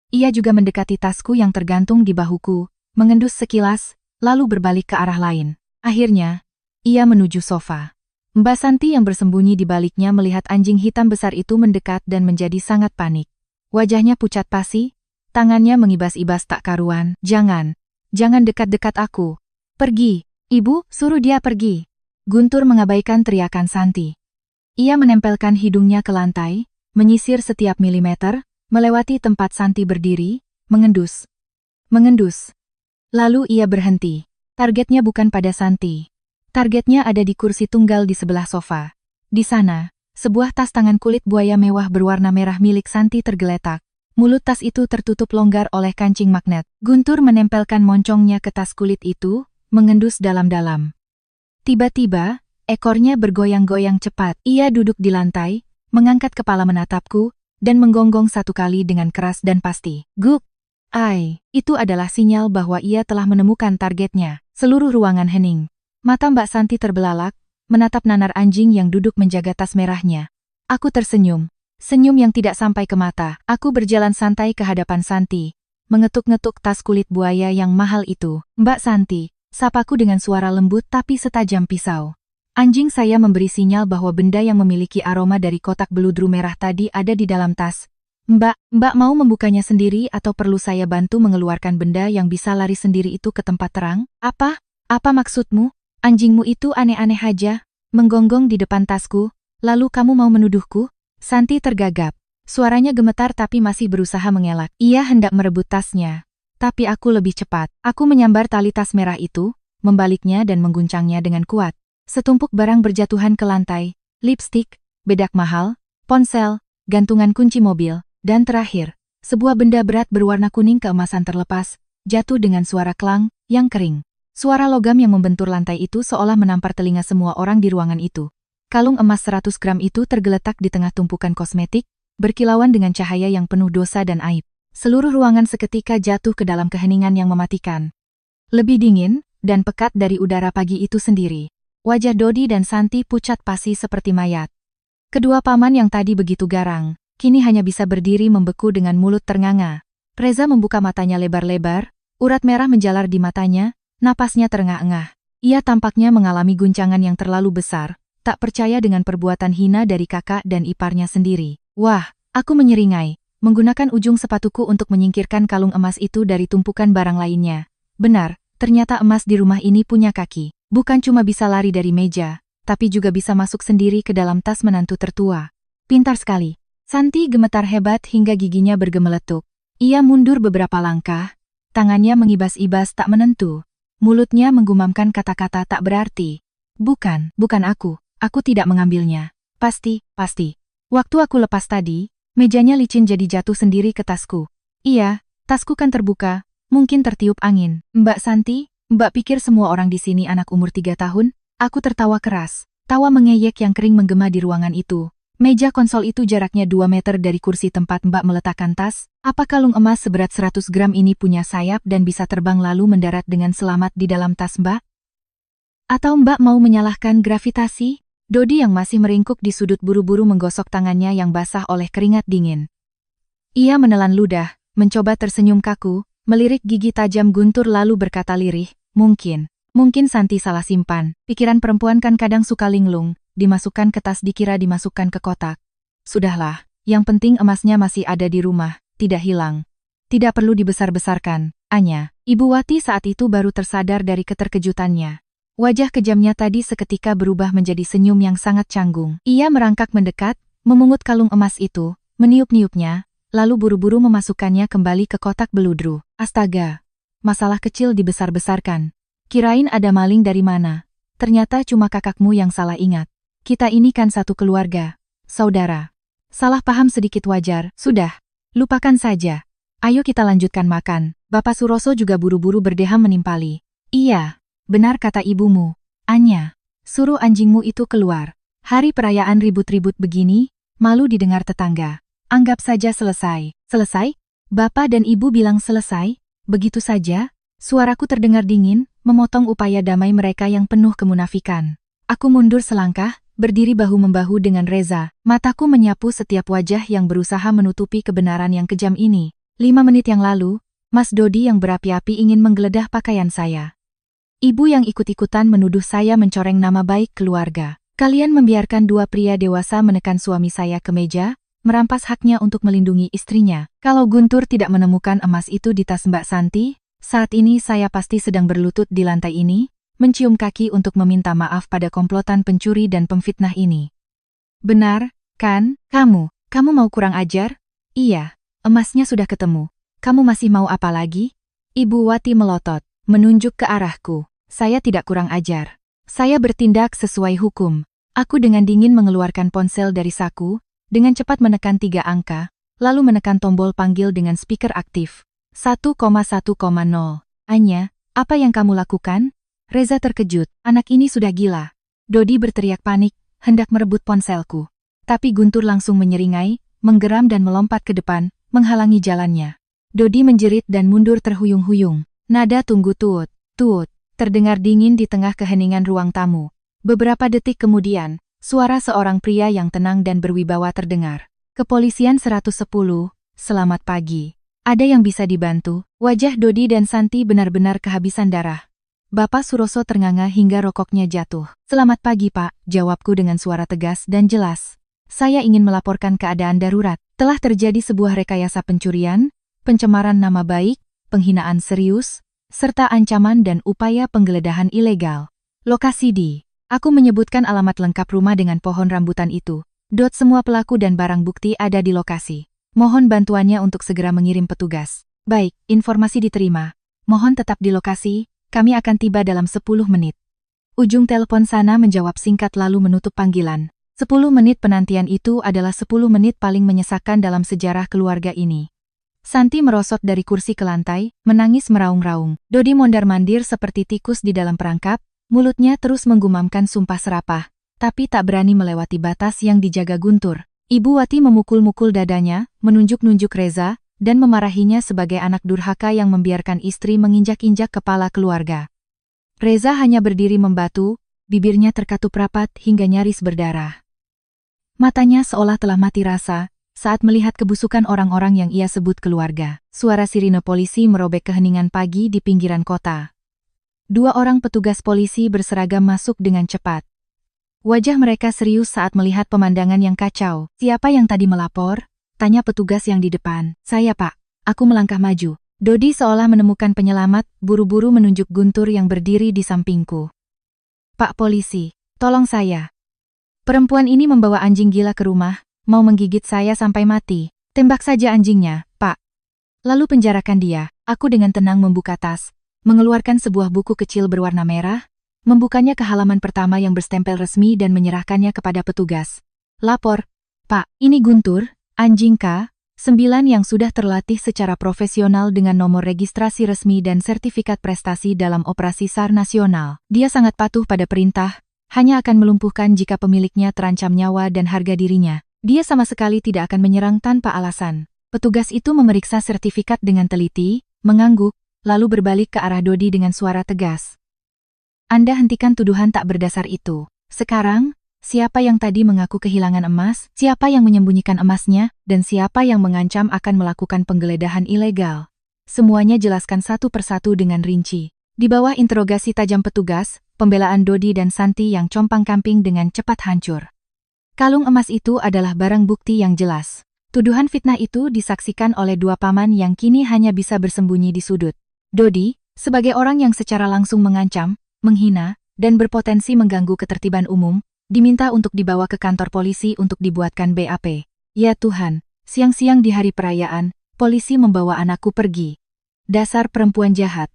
Ia juga mendekati tasku yang tergantung di bahuku, mengendus sekilas, lalu berbalik ke arah lain. Akhirnya, ia menuju sofa. Mbak Santi yang bersembunyi di baliknya melihat anjing hitam besar itu mendekat dan menjadi sangat panik. Wajahnya pucat pasi, tangannya mengibas-ibas tak karuan. Jangan dekat-dekat aku. Pergi, Ibu, suruh dia pergi. Guntur mengabaikan teriakan Santi. Ia menempelkan hidungnya ke lantai, menyisir setiap milimeter, melewati tempat Santi berdiri, mengendus. Mengendus. Lalu ia berhenti. Targetnya bukan pada Santi. Targetnya ada di kursi tunggal di sebelah sofa. Di sana, sebuah tas tangan kulit buaya mewah berwarna merah milik Santi tergeletak. Mulut tas itu tertutup longgar oleh kancing magnet. Guntur menempelkan moncongnya ke tas kulit itu, mengendus dalam-dalam. Tiba-tiba, ekornya bergoyang-goyang cepat. Ia duduk di lantai, mengangkat kepala menatapku, dan menggonggong satu kali dengan keras dan pasti. Guk! Ai, itu adalah sinyal bahwa ia telah menemukan targetnya. Seluruh ruangan hening. Mata Mbak Santi terbelalak, menatap nanar anjing yang duduk menjaga tas merahnya. Aku tersenyum. Senyum yang tidak sampai ke mata. Aku berjalan santai ke hadapan Santi, mengetuk-ngetuk tas kulit buaya yang mahal itu. Mbak Santi, sapaku dengan suara lembut tapi setajam pisau. Anjing saya memberi sinyal bahwa benda yang memiliki aroma dari kotak beludru merah tadi ada di dalam tas. Mbak mau membukanya sendiri atau perlu saya bantu mengeluarkan benda yang bisa lari sendiri itu ke tempat terang? Apa? Apa maksudmu? Anjingmu itu aneh-aneh aja, menggonggong di depan tasku, lalu kamu mau menuduhku? Santi tergagap. Suaranya gemetar tapi masih berusaha mengelak. Ia hendak merebut tasnya. Tapi aku lebih cepat. Aku menyambar tali tas merah itu, membaliknya dan mengguncangnya dengan kuat. Setumpuk barang berjatuhan ke lantai. Lipstik, bedak mahal, ponsel, gantungan kunci mobil, dan terakhir, sebuah benda berat berwarna kuning keemasan terlepas, jatuh dengan suara klang, yang kering. Suara logam yang membentur lantai itu seolah menampar telinga semua orang di ruangan itu. Kalung emas 100 gram itu tergeletak di tengah tumpukan kosmetik, berkilauan dengan cahaya yang penuh dosa dan aib. Seluruh ruangan seketika jatuh ke dalam keheningan yang mematikan. Lebih dingin, dan pekat dari udara pagi itu sendiri. Wajah Dodi dan Santi pucat pasi seperti mayat. Kedua paman yang tadi begitu garang, kini hanya bisa berdiri membeku dengan mulut ternganga. Reza membuka matanya lebar-lebar, urat merah menjalar di matanya, napasnya terengah-engah. Ia tampaknya mengalami guncangan yang terlalu besar. Tak percaya dengan perbuatan hina dari kakak dan iparnya sendiri. Wah, aku menyeringai, menggunakan ujung sepatuku untuk menyingkirkan kalung emas itu dari tumpukan barang lainnya. Benar, ternyata emas di rumah ini punya kaki. Bukan cuma bisa lari dari meja, tapi juga bisa masuk sendiri ke dalam tas menantu tertua. Pintar sekali. Santi gemetar hebat hingga giginya bergemeletuk. Ia mundur beberapa langkah, tangannya mengibas-ibas tak menentu. Mulutnya menggumamkan kata-kata tak berarti. Bukan aku. Aku tidak mengambilnya. Pasti. Waktu aku lepas tadi, mejanya licin jadi jatuh sendiri ke tasku. Iya, tasku kan terbuka, mungkin tertiup angin. Mbak Santi, Mbak pikir semua orang di sini anak umur 3 tahun? Aku tertawa keras. Tawa mengeyek yang kering menggema di ruangan itu. Meja konsol itu jaraknya 2 meter dari kursi tempat Mbak meletakkan tas. Apa kalung emas seberat 100 gram ini punya sayap dan bisa terbang lalu mendarat dengan selamat di dalam tas Mbak? Atau Mbak mau menyalahkan gravitasi? Dodi yang masih meringkuk di sudut buru-buru menggosok tangannya yang basah oleh keringat dingin. Ia menelan ludah, mencoba tersenyum kaku, melirik gigi tajam Guntur lalu berkata lirih, mungkin Santi salah simpan. Pikiran perempuan kan kadang suka linglung, dimasukkan ke tas dikira dimasukkan ke kotak. Sudahlah, yang penting emasnya masih ada di rumah, tidak hilang. Tidak perlu dibesar-besarkan, Anya. Ibu Wati saat itu baru tersadar dari keterkejutannya. Wajah kejamnya tadi seketika berubah menjadi senyum yang sangat canggung. Ia merangkak mendekat, memungut kalung emas itu, meniup-niupnya, lalu buru-buru memasukkannya kembali ke kotak beludru. Astaga! Masalah kecil dibesar-besarkan. Kirain ada maling dari mana? Ternyata cuma kakakmu yang salah ingat. Kita ini kan satu keluarga. Saudara. Salah paham sedikit wajar. Sudah. Lupakan saja. Ayo kita lanjutkan makan. Bapak Suroso juga buru-buru berdeham menimpali. Iya. Benar kata ibumu, Anya. Suruh anjingmu itu keluar. Hari perayaan ribut-ribut begini, malu didengar tetangga. Anggap saja selesai. Selesai? Bapak dan ibu bilang selesai? Begitu saja? Suaraku terdengar dingin, memotong upaya damai mereka yang penuh kemunafikan. Aku mundur selangkah, berdiri bahu-membahu dengan Reza. Mataku menyapu setiap wajah yang berusaha menutupi kebenaran yang kejam ini. 5 menit yang lalu, Mas Dodi yang berapi-api ingin menggeledah pakaian saya. Ibu yang ikut-ikutan menuduh saya mencoreng nama baik keluarga. Kalian membiarkan 2 pria dewasa menekan suami saya ke meja, merampas haknya untuk melindungi istrinya. Kalau Guntur tidak menemukan emas itu di tas Mbak Santi, saat ini saya pasti sedang berlutut di lantai ini, mencium kaki untuk meminta maaf pada komplotan pencuri dan pemfitnah ini. Benar, kan, kamu mau kurang ajar? Iya, emasnya sudah ketemu. Kamu masih mau apa lagi? Ibu Wati melotot, menunjuk ke arahku. Saya tidak kurang ajar. Saya bertindak sesuai hukum. Aku dengan dingin mengeluarkan ponsel dari saku, dengan cepat menekan 3 angka, lalu menekan tombol panggil dengan speaker aktif. 1,1,0. Anya, apa yang kamu lakukan? Reza terkejut, anak ini sudah gila. Dodi berteriak panik, hendak merebut ponselku. Tapi Guntur langsung menyeringai, menggeram dan melompat ke depan, menghalangi jalannya. Dodi menjerit dan mundur terhuyung-huyung. Nada tunggu tuut, tuut, terdengar dingin di tengah keheningan ruang tamu. Beberapa detik kemudian, suara seorang pria yang tenang dan berwibawa terdengar. Kepolisian 110, selamat pagi. Ada yang bisa dibantu? Wajah Dodi dan Santi benar-benar kehabisan darah. Bapak Suroso ternganga hingga rokoknya jatuh. Selamat pagi Pak, jawabku dengan suara tegas dan jelas. Saya ingin melaporkan keadaan darurat. Telah terjadi sebuah rekayasa pencurian, pencemaran nama baik, penghinaan serius, serta ancaman dan upaya penggeledahan ilegal. Lokasi di. Aku menyebutkan alamat lengkap rumah dengan pohon rambutan itu. Semua pelaku dan barang bukti ada di lokasi. Mohon bantuannya untuk segera mengirim petugas. Baik, informasi diterima. Mohon tetap di lokasi. Kami akan tiba dalam 10 menit. Ujung telepon sana menjawab singkat lalu menutup panggilan. 10 menit penantian itu adalah 10 menit paling menyesakan dalam sejarah keluarga ini. Santi merosot dari kursi ke lantai, menangis meraung-raung. Dodi mondar-mandir seperti tikus di dalam perangkap, mulutnya terus menggumamkan sumpah serapah, tapi tak berani melewati batas yang dijaga Guntur. Ibu Wati memukul-mukul dadanya, menunjuk-nunjuk Reza, dan memarahinya sebagai anak durhaka yang membiarkan istri menginjak-injak kepala keluarga. Reza hanya berdiri membatu, bibirnya terkatup rapat hingga nyaris berdarah. Matanya seolah telah mati rasa, saat melihat kebusukan orang-orang yang ia sebut keluarga. Suara sirine polisi merobek keheningan pagi di pinggiran kota. 2 orang petugas polisi berseragam masuk dengan cepat. Wajah mereka serius saat melihat pemandangan yang kacau. Siapa yang tadi melapor? Tanya petugas yang di depan. Saya Pak. Aku melangkah maju. Dodi seolah menemukan penyelamat, buru-buru menunjuk Guntur yang berdiri di sampingku. Pak polisi, tolong saya. Perempuan ini membawa anjing gila ke rumah, mau menggigit saya sampai mati. Tembak saja anjingnya, Pak. Lalu penjarakan dia. Aku dengan tenang membuka tas, mengeluarkan sebuah buku kecil berwarna merah, membukanya ke halaman pertama yang berstempel resmi dan menyerahkannya kepada petugas. Lapor, Pak, ini Guntur. Anjing K9 yang sudah terlatih secara profesional dengan nomor registrasi resmi dan sertifikat prestasi dalam operasi SAR nasional. Dia sangat patuh pada perintah, hanya akan melumpuhkan jika pemiliknya terancam nyawa dan harga dirinya. Dia sama sekali tidak akan menyerang tanpa alasan. Petugas itu memeriksa sertifikat dengan teliti, mengangguk, lalu berbalik ke arah Dodi dengan suara tegas. Anda hentikan tuduhan tak berdasar itu. Sekarang, siapa yang tadi mengaku kehilangan emas, siapa yang menyembunyikan emasnya, dan siapa yang mengancam akan melakukan penggeledahan ilegal. Semuanya jelaskan satu persatu dengan rinci. Di bawah interogasi tajam petugas, pembelaan Dodi dan Santi yang compang-camping dengan cepat hancur. Kalung emas itu adalah barang bukti yang jelas. Tuduhan fitnah itu disaksikan oleh 2 paman yang kini hanya bisa bersembunyi di sudut. Dodi, sebagai orang yang secara langsung mengancam, menghina, dan berpotensi mengganggu ketertiban umum, diminta untuk dibawa ke kantor polisi untuk dibuatkan BAP. Ya Tuhan, siang-siang di hari perayaan, polisi membawa anakku pergi. Dasar perempuan jahat.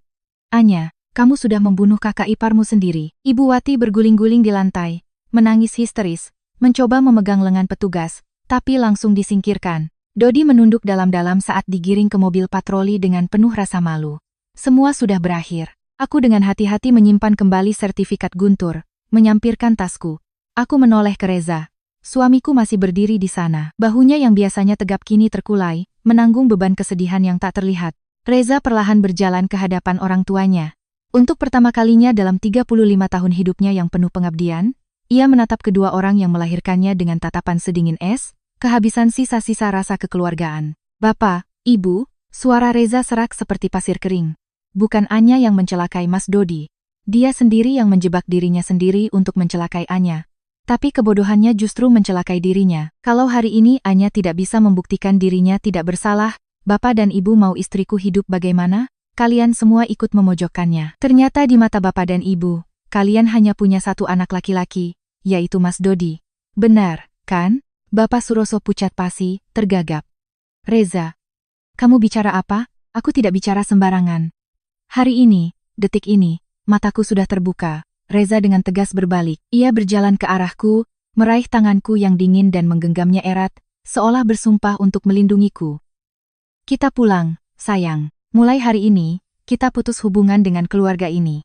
Anya, kamu sudah membunuh kakak iparmu sendiri. Ibu Wati berguling-guling di lantai, menangis histeris, mencoba memegang lengan petugas, tapi langsung disingkirkan. Dodi menunduk dalam-dalam saat digiring ke mobil patroli dengan penuh rasa malu. Semua sudah berakhir. Aku dengan hati-hati menyimpan kembali sertifikat Guntur, menyampirkan tasku. Aku menoleh ke Reza. Suamiku masih berdiri di sana. Bahunya yang biasanya tegap kini terkulai, menanggung beban kesedihan yang tak terlihat. Reza perlahan berjalan ke hadapan orang tuanya. Untuk pertama kalinya dalam 35 tahun hidupnya yang penuh pengabdian, ia menatap kedua orang yang melahirkannya dengan tatapan sedingin es, kehabisan sisa-sisa rasa kekeluargaan. Bapak, Ibu, suara Reza serak seperti pasir kering. Bukan Anya yang mencelakai Mas Dodi. Dia sendiri yang menjebak dirinya sendiri untuk mencelakai Anya. Tapi kebodohannya justru mencelakai dirinya. Kalau hari ini Anya tidak bisa membuktikan dirinya tidak bersalah, Bapak dan Ibu mau istriku hidup bagaimana? Kalian semua ikut memojokkannya. Ternyata di mata Bapak dan Ibu, kalian hanya punya satu anak laki-laki, yaitu Mas Dodi. Benar, kan? Bapak Suroso pucat pasi, tergagap. Reza, kamu bicara apa? Aku tidak bicara sembarangan. Hari ini, detik ini, mataku sudah terbuka. Reza dengan tegas berbalik. Ia berjalan ke arahku, meraih tanganku yang dingin dan menggenggamnya erat, seolah bersumpah untuk melindungiku. Kita pulang, sayang. Mulai hari ini, kita putus hubungan dengan keluarga ini.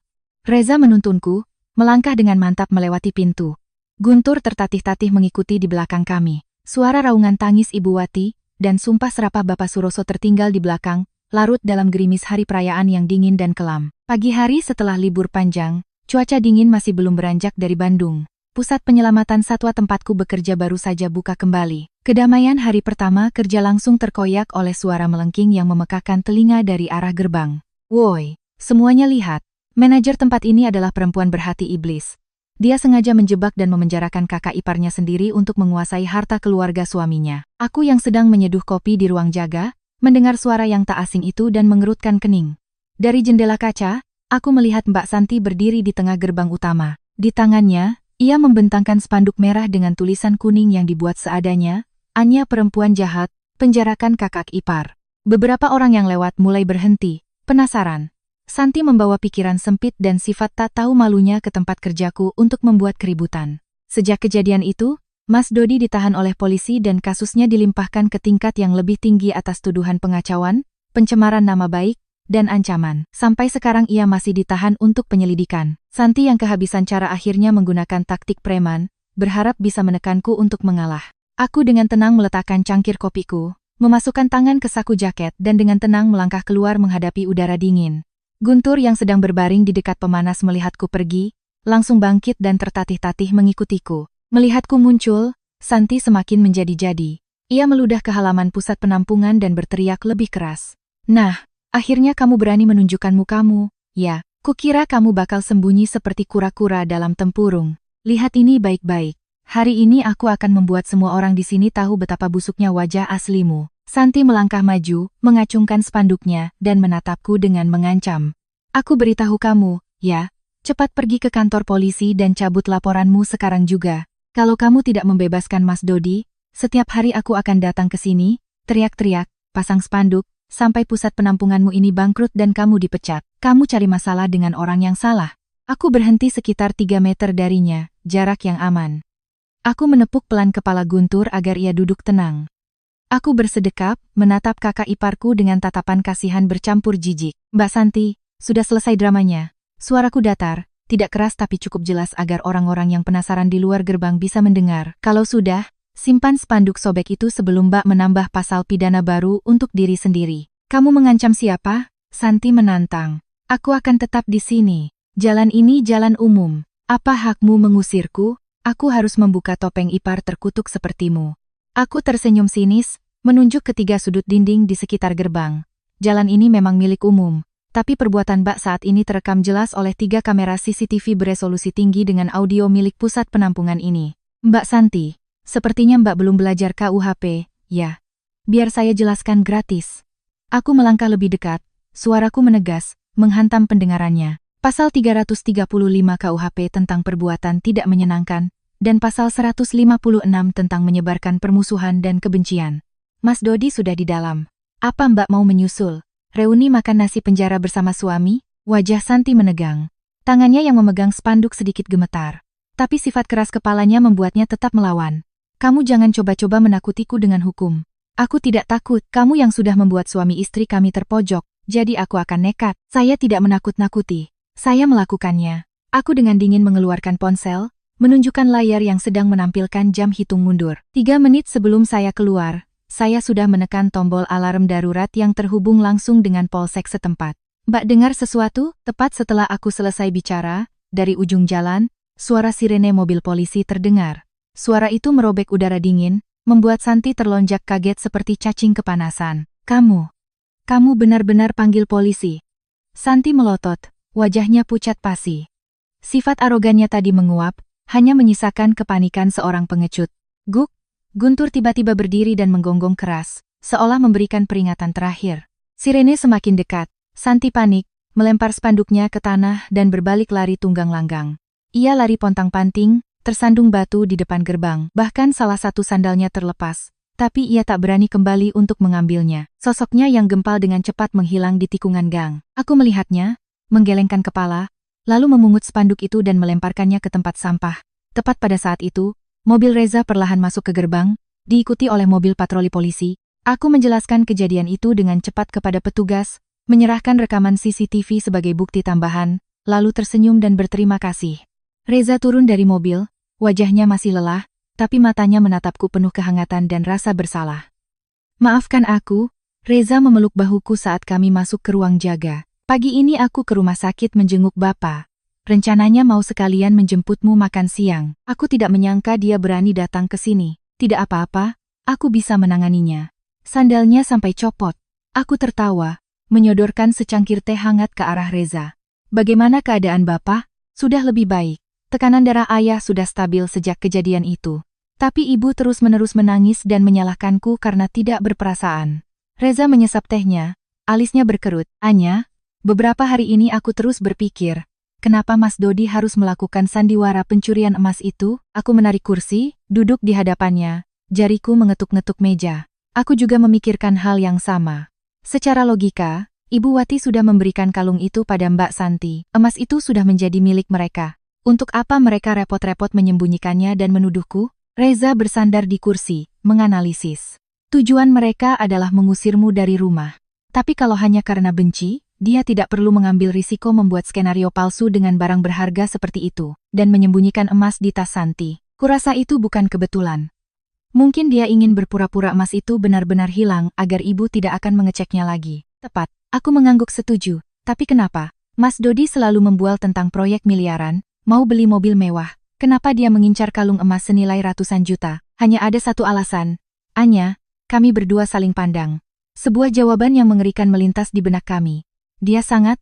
Reza menuntunku, melangkah dengan mantap melewati pintu. Guntur tertatih-tatih mengikuti di belakang kami. Suara raungan tangis Ibu Wati dan sumpah serapah Bapak Suroso tertinggal di belakang, larut dalam gerimis hari perayaan yang dingin dan kelam. Pagi hari setelah libur panjang, cuaca dingin masih belum beranjak dari Bandung. Pusat penyelamatan satwa tempatku bekerja baru saja buka kembali. Kedamaian hari pertama kerja langsung terkoyak oleh suara melengking yang memekakkan telinga dari arah gerbang. Woi, semuanya lihat. Manajer tempat ini adalah perempuan berhati iblis. Dia sengaja menjebak dan memenjarakan kakak iparnya sendiri untuk menguasai harta keluarga suaminya. Aku yang sedang menyeduh kopi di ruang jaga, mendengar suara yang tak asing itu dan mengerutkan kening. Dari jendela kaca, aku melihat Mbak Santi berdiri di tengah gerbang utama. Di tangannya, ia membentangkan spanduk merah dengan tulisan kuning yang dibuat seadanya, "Anya perempuan jahat, penjarakan kakak ipar." Beberapa orang yang lewat mulai berhenti, penasaran. Santi membawa pikiran sempit dan sifat tak tahu malunya ke tempat kerjaku untuk membuat keributan. Sejak kejadian itu, Mas Dodi ditahan oleh polisi dan kasusnya dilimpahkan ke tingkat yang lebih tinggi atas tuduhan pengacauan, pencemaran nama baik, dan ancaman. Sampai sekarang ia masih ditahan untuk penyelidikan. Santi yang kehabisan cara akhirnya menggunakan taktik preman, berharap bisa menekanku untuk mengalah. Aku dengan tenang meletakkan cangkir kopiku, memasukkan tangan ke saku jaket dan dengan tenang melangkah keluar menghadapi udara dingin. Guntur yang sedang berbaring di dekat pemanas melihatku pergi, langsung bangkit dan tertatih-tatih mengikutiku. Melihatku muncul, Santi semakin menjadi-jadi. Ia meludah ke halaman pusat penampungan dan berteriak lebih keras. Nah, akhirnya kamu berani menunjukkan mukamu, ya. Kukira kamu bakal sembunyi seperti kura-kura dalam tempurung. Lihat ini baik-baik. Hari ini aku akan membuat semua orang di sini tahu betapa busuknya wajah aslimu. Santi melangkah maju, mengacungkan spanduknya, dan menatapku dengan mengancam. Aku beritahu kamu, ya, cepat pergi ke kantor polisi dan cabut laporanmu sekarang juga. Kalau kamu tidak membebaskan Mas Dodi, setiap hari aku akan datang ke sini, teriak-teriak, pasang spanduk, sampai pusat penampunganmu ini bangkrut dan kamu dipecat. Kamu cari masalah dengan orang yang salah. Aku berhenti sekitar 3 meter darinya, jarak yang aman. Aku menepuk pelan kepala Guntur agar ia duduk tenang. Aku bersedekap, menatap kakak iparku dengan tatapan kasihan bercampur jijik. Mbak Santi, sudah selesai dramanya. Suaraku datar, tidak keras tapi cukup jelas agar orang-orang yang penasaran di luar gerbang bisa mendengar. Kalau sudah, simpan spanduk sobek itu sebelum Mbak menambah pasal pidana baru untuk diri sendiri. Kamu mengancam siapa? Santi menantang. Aku akan tetap di sini. Jalan ini jalan umum. Apa hakmu mengusirku? Aku harus membuka topeng ipar terkutuk sepertimu. Aku tersenyum sinis, menunjuk ke 3 sudut dinding di sekitar gerbang. Jalan ini memang milik umum, tapi perbuatan Mbak saat ini terekam jelas oleh 3 kamera CCTV beresolusi tinggi dengan audio milik pusat penampungan ini. Mbak Santi, sepertinya Mbak belum belajar KUHP, ya. Biar saya jelaskan gratis. Aku melangkah lebih dekat, suaraku menegas, menghantam pendengarannya. Pasal 335 KUHP tentang perbuatan tidak menyenangkan, dan pasal 156 tentang menyebarkan permusuhan dan kebencian. Mas Dodi sudah di dalam. Apa Mbak mau menyusul? Reuni makan nasi penjara bersama suami? Wajah Santi menegang. Tangannya yang memegang spanduk sedikit gemetar. Tapi sifat keras kepalanya membuatnya tetap melawan. Kamu jangan coba-coba menakutiku dengan hukum. Aku tidak takut, kamu yang sudah membuat suami istri kami terpojok, jadi aku akan nekat. Saya tidak menakut-nakuti. Saya melakukannya. Aku dengan dingin mengeluarkan ponsel, menunjukkan layar yang sedang menampilkan jam hitung mundur. 3 menit sebelum saya keluar, saya sudah menekan tombol alarm darurat yang terhubung langsung dengan polsek setempat. Mbak dengar sesuatu? Tepat setelah aku selesai bicara, dari ujung jalan, suara sirene mobil polisi terdengar. Suara itu merobek udara dingin, membuat Santi terlonjak kaget seperti cacing kepanasan. Kamu benar-benar panggil polisi. Santi melotot, wajahnya pucat pasi. Sifat arogannya tadi menguap, hanya menyisakan kepanikan seorang pengecut. Guk! Guntur tiba-tiba berdiri dan menggonggong keras, seolah memberikan peringatan terakhir. Sirene semakin dekat. Santi panik, melempar spanduknya ke tanah dan berbalik lari tunggang langgang. Ia lari pontang-panting, tersandung batu di depan gerbang, bahkan salah satu sandalnya terlepas. Tapi ia tak berani kembali untuk mengambilnya. Sosoknya yang gempal dengan cepat menghilang di tikungan gang. Aku melihatnya, menggelengkan kepala, lalu memungut spanduk itu dan melemparkannya ke tempat sampah. Tepat pada saat itu, mobil Reza perlahan masuk ke gerbang, diikuti oleh mobil patroli polisi. Aku menjelaskan kejadian itu dengan cepat kepada petugas, menyerahkan rekaman CCTV sebagai bukti tambahan, lalu tersenyum dan berterima kasih. Reza turun dari mobil, wajahnya masih lelah, tapi matanya menatapku penuh kehangatan dan rasa bersalah. Maafkan aku, Reza memeluk bahuku saat kami masuk ke ruang jaga. Pagi ini aku ke rumah sakit menjenguk Bapak. Rencananya mau sekalian menjemputmu makan siang. Aku tidak menyangka dia berani datang ke sini. Tidak apa-apa, aku bisa menanganinya. Sandalnya sampai copot. Aku tertawa, menyodorkan secangkir teh hangat ke arah Reza. Bagaimana keadaan Bapak? Sudah lebih baik. Tekanan darah ayah sudah stabil sejak kejadian itu. Tapi ibu terus-menerus menangis dan menyalahkanku karena tidak berperasaan. Reza menyesap tehnya, alisnya berkerut. Anya, beberapa hari ini aku terus berpikir, kenapa Mas Dodi harus melakukan sandiwara pencurian emas itu? Aku menarik kursi, duduk di hadapannya, jariku mengetuk-ngetuk meja. Aku juga memikirkan hal yang sama. Secara logika, Ibu Wati sudah memberikan kalung itu pada Mbak Santi. Emas itu sudah menjadi milik mereka. Untuk apa mereka repot-repot menyembunyikannya dan menuduhku? Reza bersandar di kursi, menganalisis. Tujuan mereka adalah mengusirmu dari rumah. Tapi kalau hanya karena benci, dia tidak perlu mengambil risiko membuat skenario palsu dengan barang berharga seperti itu, dan menyembunyikan emas di tas Santi. Kurasa itu bukan kebetulan. Mungkin dia ingin berpura-pura emas itu benar-benar hilang agar ibu tidak akan mengeceknya lagi. Tepat, aku mengangguk setuju. Tapi kenapa? Mas Dodi selalu membual tentang proyek miliaran, mau beli mobil mewah. Kenapa dia mengincar kalung emas senilai ratusan juta? Hanya ada satu alasan. Anya, kami berdua saling pandang. Sebuah jawaban yang mengerikan melintas di benak kami. Dia sangat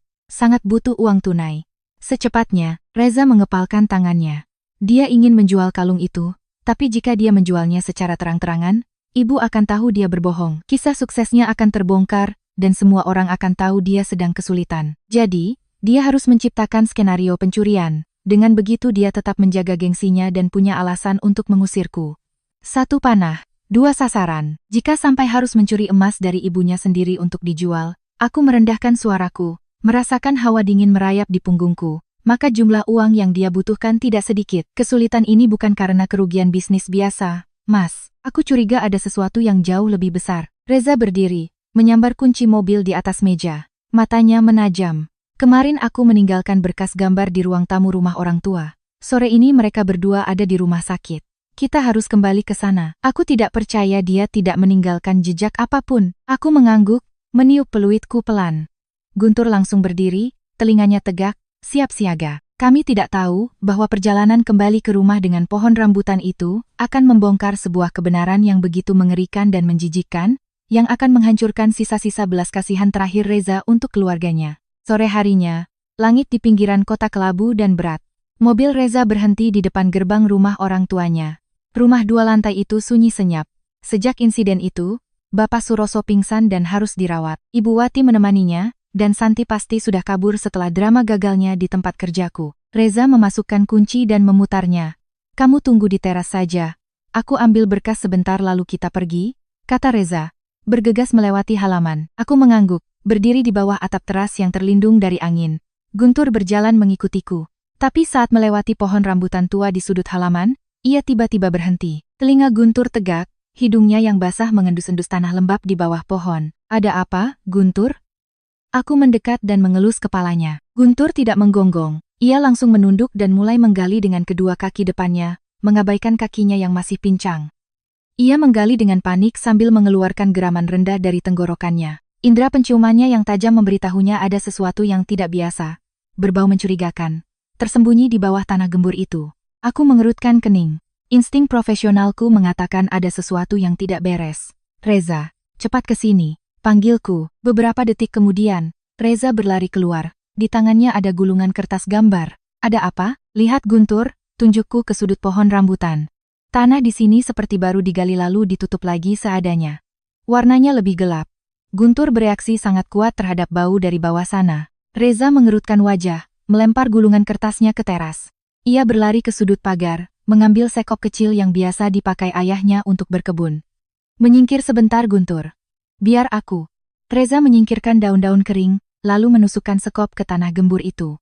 butuh uang tunai. Secepatnya, Reza mengepalkan tangannya. Dia ingin menjual kalung itu. Tapi jika dia menjualnya secara terang-terangan, ibu akan tahu dia berbohong. Kisah suksesnya akan terbongkar, dan semua orang akan tahu dia sedang kesulitan. Jadi, dia harus menciptakan skenario pencurian. Dengan begitu dia tetap menjaga gengsinya dan punya alasan untuk mengusirku. Satu panah, dua sasaran. Jika sampai harus mencuri emas dari ibunya sendiri untuk dijual, aku merendahkan suaraku, merasakan hawa dingin merayap di punggungku. Maka jumlah uang yang dia butuhkan tidak sedikit. Kesulitan ini bukan karena kerugian bisnis biasa. Mas, aku curiga ada sesuatu yang jauh lebih besar. Reza berdiri, menyambar kunci mobil di atas meja. Matanya menajam. Kemarin aku meninggalkan berkas gambar di ruang tamu rumah orang tua. Sore ini mereka berdua ada di rumah sakit. Kita harus kembali ke sana. Aku tidak percaya dia tidak meninggalkan jejak apapun. Aku mengangguk, meniup peluitku pelan. Guntur langsung berdiri, telinganya tegak, siap siaga. Kami tidak tahu bahwa perjalanan kembali ke rumah dengan pohon rambutan itu akan membongkar sebuah kebenaran yang begitu mengerikan dan menjijikkan, yang akan menghancurkan sisa-sisa belas kasihan terakhir Reza untuk keluarganya. Sore harinya, langit di pinggiran kota kelabu dan berat. Mobil Reza berhenti di depan gerbang rumah orang tuanya. Rumah 2 lantai itu sunyi senyap. Sejak insiden itu, Bapak Suroso pingsan dan harus dirawat. Ibu Wati menemaninya, dan Santi pasti sudah kabur setelah drama gagalnya di tempat kerjaku. Reza memasukkan kunci dan memutarnya. Kamu tunggu di teras saja. Aku ambil berkas sebentar lalu kita pergi, kata Reza. Bergegas melewati halaman. Aku mengangguk, berdiri di bawah atap teras yang terlindung dari angin. Guntur berjalan mengikutiku. Tapi saat melewati pohon rambutan tua di sudut halaman, ia tiba-tiba berhenti. Telinga Guntur tegak, hidungnya yang basah mengendus-endus tanah lembab di bawah pohon. Ada apa, Guntur? Aku mendekat dan mengelus kepalanya. Guntur tidak menggonggong. Ia langsung menunduk dan mulai menggali dengan kedua kaki depannya, mengabaikan kakinya yang masih pincang. Ia menggali dengan panik sambil mengeluarkan geraman rendah dari tenggorokannya. Indera penciumannya yang tajam memberitahunya ada sesuatu yang tidak biasa, berbau mencurigakan, tersembunyi di bawah tanah gembur itu. Aku mengerutkan kening. Insting profesionalku mengatakan ada sesuatu yang tidak beres. Reza, cepat ke sini. Panggilku. Beberapa detik kemudian, Reza berlari keluar. Di tangannya ada gulungan kertas gambar. Ada apa? Lihat Guntur, tunjukku ke sudut pohon rambutan. Tanah di sini seperti baru digali lalu ditutup lagi seadanya. Warnanya lebih gelap. Guntur bereaksi sangat kuat terhadap bau dari bawah sana. Reza mengerutkan wajah, melempar gulungan kertasnya ke teras. Ia berlari ke sudut pagar, mengambil sekop kecil yang biasa dipakai ayahnya untuk berkebun. Menyingkir sebentar, Guntur. Biar aku. Reza menyingkirkan daun-daun kering, lalu menusukkan sekop ke tanah gembur itu.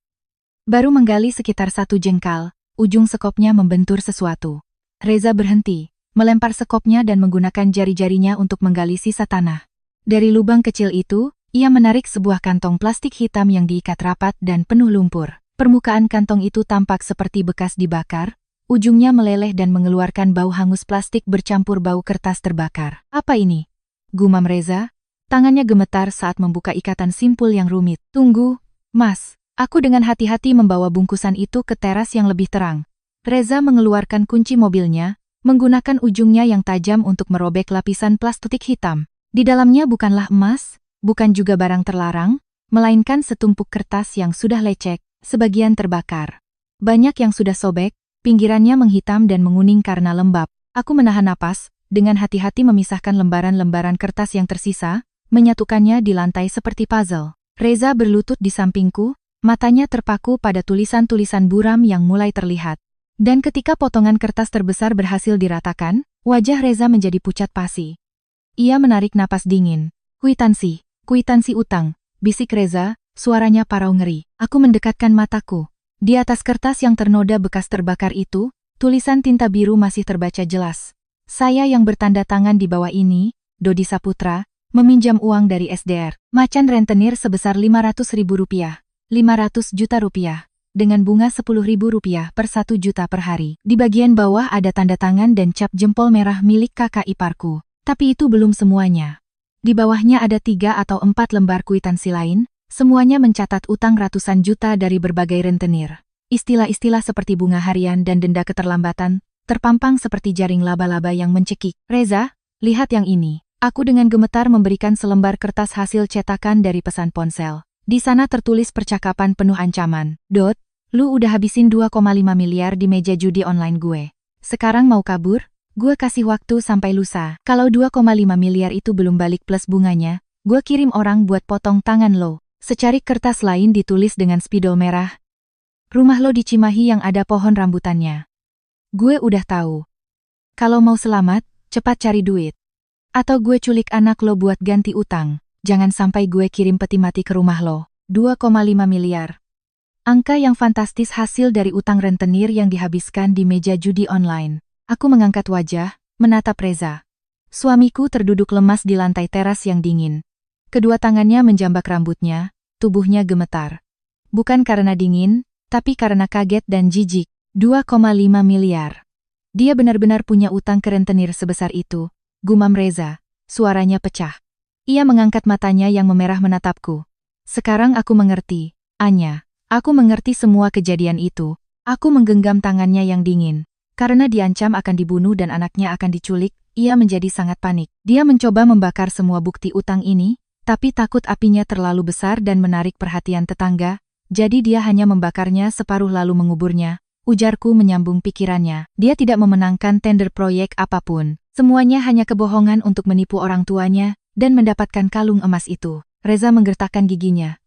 Baru menggali sekitar 1 jengkal, ujung sekopnya membentur sesuatu. Reza berhenti, melempar sekopnya dan menggunakan jari-jarinya untuk menggali sisa tanah. Dari lubang kecil itu, ia menarik sebuah kantong plastik hitam yang diikat rapat dan penuh lumpur. Permukaan kantong itu tampak seperti bekas dibakar, ujungnya meleleh dan mengeluarkan bau hangus plastik bercampur bau kertas terbakar. Apa ini? Gumam Reza. Tangannya gemetar saat membuka ikatan simpul yang rumit. Tunggu, Mas. Aku dengan hati-hati membawa bungkusan itu ke teras yang lebih terang. Reza mengeluarkan kunci mobilnya, menggunakan ujungnya yang tajam untuk merobek lapisan plastik hitam. Di dalamnya bukanlah emas, bukan juga barang terlarang, melainkan setumpuk kertas yang sudah lecek, sebagian terbakar. Banyak yang sudah sobek, pinggirannya menghitam dan menguning karena lembab. Aku menahan napas, dengan hati-hati memisahkan lembaran-lembaran kertas yang tersisa, menyatukannya di lantai seperti puzzle. Reza berlutut di sampingku, matanya terpaku pada tulisan-tulisan buram yang mulai terlihat. Dan ketika potongan kertas terbesar berhasil diratakan, wajah Reza menjadi pucat pasi. Ia menarik napas dingin. Kwitansi utang, bisik Reza, suaranya parau ngeri. Aku mendekatkan mataku. Di atas kertas yang ternoda bekas terbakar itu, tulisan tinta biru masih terbaca jelas. Saya yang bertanda tangan di bawah ini, Dodi Saputra, meminjam uang dari SDR. Macan rentenir sebesar Rp500.000. 500 juta rupiah. Dengan bunga Rp10.000 per 1 juta per hari. Di bagian bawah ada tanda tangan dan cap jempol merah milik kakak iparku. Tapi itu belum semuanya. Di bawahnya ada 3 atau 4 lembar kwitansi lain, semuanya mencatat utang ratusan juta dari berbagai rentenir. Istilah-istilah seperti bunga harian dan denda keterlambatan, terpampang seperti jaring laba-laba yang mencekik. Reza, lihat yang ini. Aku dengan gemetar memberikan selembar kertas hasil cetakan dari pesan ponsel. Di sana tertulis percakapan penuh ancaman. Dot, lu udah habisin 2,5 miliar di meja judi online gue. Sekarang mau kabur? Gue kasih waktu sampai lusa. Kalau 2,5 miliar itu belum balik plus bunganya, gue kirim orang buat potong tangan lo. Secarik kertas lain ditulis dengan spidol merah. Rumah lo di Cimahi yang ada pohon rambutannya. Gue udah tahu. Kalau mau selamat, cepat cari duit. Atau gue culik anak lo buat ganti utang. Jangan sampai gue kirim peti mati ke rumah lo. 2,5 miliar. Angka yang fantastis hasil dari utang rentenir yang dihabiskan di meja judi online. Aku mengangkat wajah, menatap Reza. Suamiku terduduk lemas di lantai teras yang dingin. Kedua tangannya menjambak rambutnya, tubuhnya gemetar. Bukan karena dingin, tapi karena kaget dan jijik. 2,5 miliar. Dia benar-benar punya utang ke rentenir sebesar itu, gumam Reza. Suaranya pecah. Ia mengangkat matanya yang memerah menatapku. Sekarang aku mengerti, Anya. Aku mengerti semua kejadian itu. Aku menggenggam tangannya yang dingin. Karena diancam akan dibunuh dan anaknya akan diculik, ia menjadi sangat panik. Dia mencoba membakar semua bukti utang ini, tapi takut apinya terlalu besar dan menarik perhatian tetangga, jadi dia hanya membakarnya separuh lalu menguburnya. Ujarku menyambung pikirannya. Dia tidak memenangkan tender proyek apapun. Semuanya hanya kebohongan untuk menipu orang tuanya dan mendapatkan kalung emas itu. Reza menggertakkan giginya.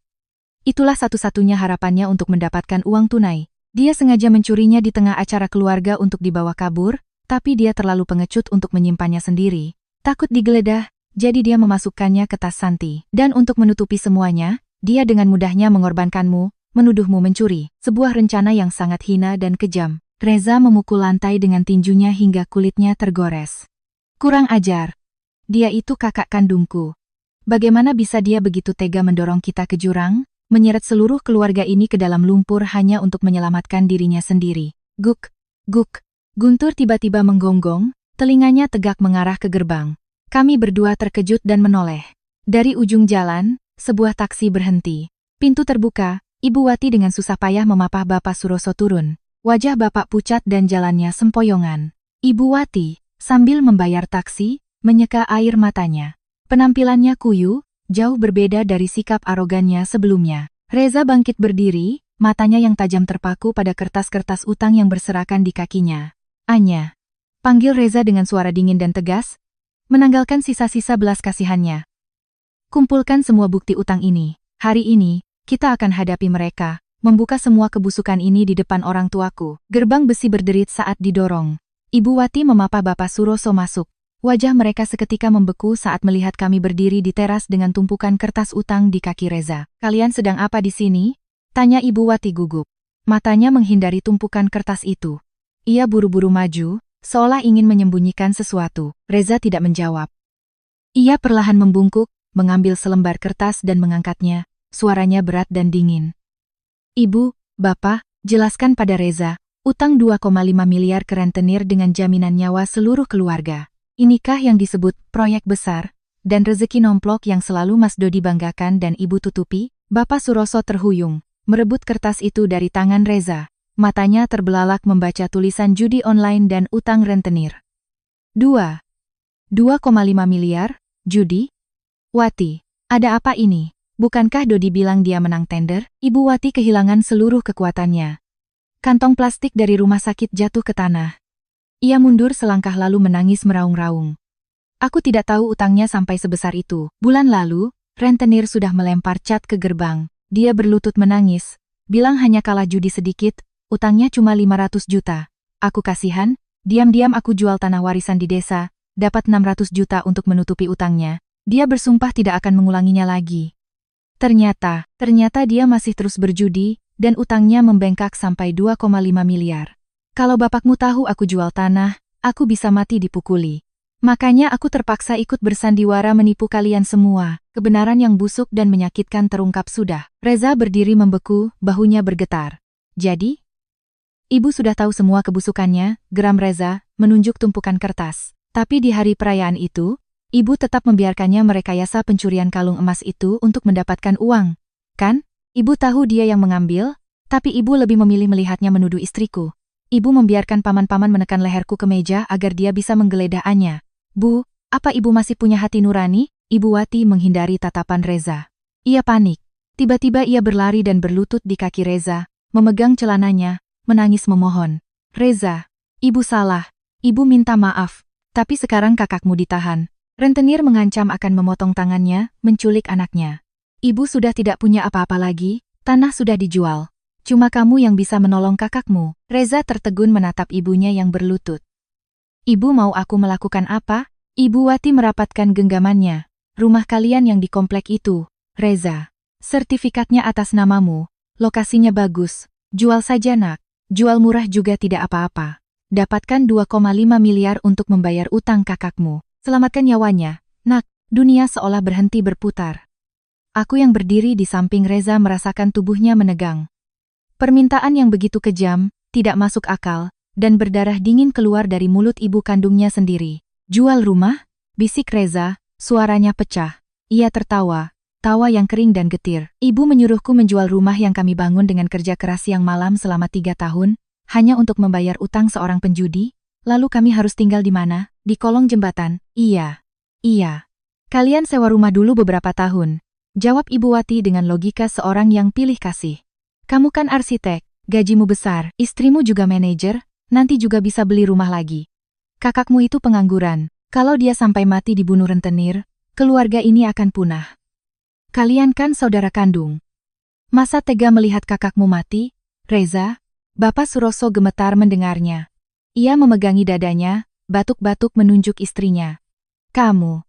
Itulah satu-satunya harapannya untuk mendapatkan uang tunai. Dia sengaja mencurinya di tengah acara keluarga untuk dibawa kabur, tapi dia terlalu pengecut untuk menyimpannya sendiri. Takut digeledah, jadi dia memasukkannya ke tas Santi. Dan untuk menutupi semuanya, dia dengan mudahnya mengorbankanmu, menuduhmu mencuri. Sebuah rencana yang sangat hina dan kejam. Reza memukul lantai dengan tinjunya hingga kulitnya tergores. Kurang ajar. Dia itu kakak kandungku. Bagaimana bisa dia begitu tega mendorong kita ke jurang, menyeret seluruh keluarga ini ke dalam lumpur hanya untuk menyelamatkan dirinya sendiri. Guk, guk. Guntur tiba-tiba menggonggong, telinganya tegak mengarah ke gerbang. Kami berdua terkejut dan menoleh. Dari ujung jalan, sebuah taksi berhenti. Pintu terbuka, Ibu Wati dengan susah payah memapah Bapak Suroso turun. Wajah Bapak pucat dan jalannya sempoyongan. Ibu Wati, sambil membayar taksi, menyeka air matanya. Penampilannya kuyu, jauh berbeda dari sikap arogannya sebelumnya. Reza bangkit berdiri, matanya yang tajam terpaku pada kertas-kertas utang yang berserakan di kakinya. Anya. Panggil Reza dengan suara dingin dan tegas, menanggalkan sisa-sisa belas kasihannya. Kumpulkan semua bukti utang ini. Hari ini, Kita akan hadapi mereka, membuka semua kebusukan ini di depan orang tuaku. Gerbang besi berderit saat didorong. Ibu Wati memapa Bapak Suroso masuk. Wajah mereka seketika membeku saat melihat kami berdiri di teras dengan tumpukan kertas utang di kaki Reza. "Kalian sedang apa di sini?" tanya Ibu Wati gugup. Matanya menghindari tumpukan kertas itu. Ia buru-buru maju, seolah ingin menyembunyikan sesuatu. Reza tidak menjawab. Ia perlahan membungkuk, mengambil selembar kertas dan mengangkatnya. Suaranya berat dan dingin. "Ibu, Bapak, jelaskan pada Reza, utang 2,5 miliar ke rentenir dengan jaminan nyawa seluruh keluarga. Inikah yang disebut proyek besar, dan rezeki nomplok yang selalu Mas Dodi banggakan dan Ibu tutupi?" Bapak Suroso terhuyung, merebut kertas itu dari tangan Reza. Matanya terbelalak membaca tulisan judi online dan utang rentenir. 2,5 miliar? Judi? Wati, ada apa ini? Bukankah Dodi bilang dia menang tender? Ibu Wati kehilangan seluruh kekuatannya. Kantong plastik dari rumah sakit jatuh ke tanah. Ia mundur selangkah lalu menangis meraung-raung. "Aku tidak tahu utangnya sampai sebesar itu. Bulan lalu, rentenir sudah melempar cat ke gerbang. Dia berlutut menangis, bilang hanya kalah judi sedikit, utangnya cuma 500 juta. Aku kasihan, diam-diam aku jual tanah warisan di desa, dapat 600 juta untuk menutupi utangnya. Dia bersumpah tidak akan mengulanginya lagi. Ternyata dia masih terus berjudi, dan utangnya membengkak sampai 2,5 miliar. Kalau bapakmu tahu aku jual tanah, aku bisa mati dipukuli. Makanya aku terpaksa ikut bersandiwara menipu kalian semua." Kebenaran yang busuk dan menyakitkan terungkap sudah. Reza berdiri membeku, bahunya bergetar. "Jadi? Ibu sudah tahu semua kebusukannya," geram Reza, menunjuk tumpukan kertas. "Tapi di hari perayaan itu, Ibu tetap membiarkannya merekayasa pencurian kalung emas itu untuk mendapatkan uang. Kan? Ibu tahu dia yang mengambil, tapi Ibu lebih memilih melihatnya menuduh istriku. Ibu membiarkan paman-paman menekan leherku ke meja agar dia bisa menggeledah-nya. Bu, apa Ibu masih punya hati nurani?" Ibu Wati menghindari tatapan Reza. Ia panik. Tiba-tiba ia berlari dan berlutut di kaki Reza, memegang celananya, menangis memohon. "Reza, Ibu salah. Ibu minta maaf. Tapi sekarang kakakmu ditahan. Rentenir mengancam akan memotong tangannya, menculik anaknya. Ibu sudah tidak punya apa-apa lagi, tanah sudah dijual. Cuma kamu yang bisa menolong kakakmu." Reza tertegun menatap ibunya yang berlutut. "Ibu mau aku melakukan apa?" Ibu Wati merapatkan genggamannya. "Rumah kalian yang di komplek itu, Reza. Sertifikatnya atas namamu, lokasinya bagus. Jual saja nak, jual murah juga tidak apa-apa. Dapatkan 2,5 miliar untuk membayar utang kakakmu. Selamatkan nyawanya, nak." Dunia seolah berhenti berputar. Aku yang berdiri di samping Reza merasakan tubuhnya menegang. Permintaan yang begitu kejam, tidak masuk akal, dan berdarah dingin keluar dari mulut ibu kandungnya sendiri. "Jual rumah?" bisik Reza, suaranya pecah. Ia tertawa, tawa yang kering dan getir. "Ibu menyuruhku menjual rumah yang kami bangun dengan kerja keras siang malam selama 3 tahun, hanya untuk membayar utang seorang penjudi? Lalu kami harus tinggal di mana? Di kolong jembatan?" Iya. "Kalian sewa rumah dulu beberapa tahun," jawab Ibu Wati dengan logika seorang yang pilih kasih. "Kamu kan arsitek, gajimu besar, istrimu juga manajer, nanti juga bisa beli rumah lagi. Kakakmu itu pengangguran, kalau dia sampai mati dibunuh rentenir, keluarga ini akan punah. Kalian kan saudara kandung. Masa tega melihat kakakmu mati, Reza?" Bapak Suroso gemetar mendengarnya. Ia memegangi dadanya, batuk-batuk menunjuk istrinya. Kamu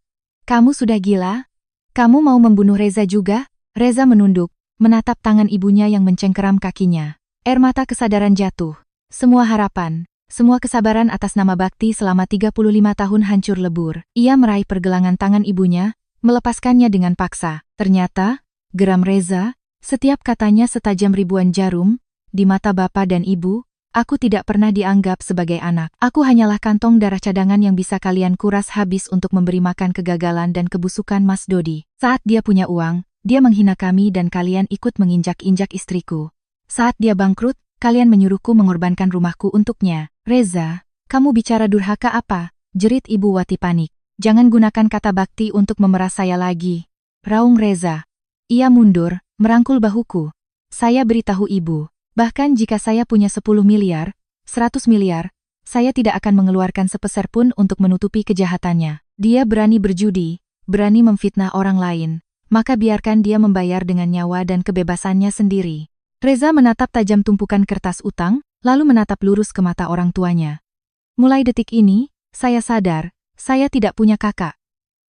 sudah gila? Kamu mau membunuh Reza juga?" Reza menunduk, menatap tangan ibunya yang mencengkeram kakinya. Air mata kesadaran jatuh. Semua harapan, semua kesabaran atas nama bakti selama 35 tahun hancur lebur. Ia meraih pergelangan tangan ibunya, melepaskannya dengan paksa. Ternyata, geram Reza, setiap katanya setajam ribuan jarum. Di mata bapak dan ibu, aku tidak pernah dianggap sebagai anak. Aku hanyalah kantong darah cadangan yang bisa kalian kuras habis untuk memberi makan kegagalan dan kebusukan Mas Dodi. Saat dia punya uang, dia menghina kami dan kalian ikut menginjak-injak istriku. Saat dia bangkrut, kalian menyuruhku mengorbankan rumahku untuknya. "Reza, kamu bicara durhaka apa?" jerit Ibu Wati panik. "Jangan gunakan kata bakti untuk memeras saya lagi," raung Reza. Ia mundur, merangkul bahuku. "Saya beritahu ibu. Bahkan jika saya punya 10 miliar, 100 miliar, saya tidak akan mengeluarkan sepeser pun untuk menutupi kejahatannya. Dia berani berjudi, berani memfitnah orang lain, maka biarkan dia membayar dengan nyawa dan kebebasannya sendiri. Reza menatap tajam tumpukan kertas utang, lalu menatap lurus ke mata orang tuanya. Mulai detik ini, saya sadar, saya tidak punya kakak.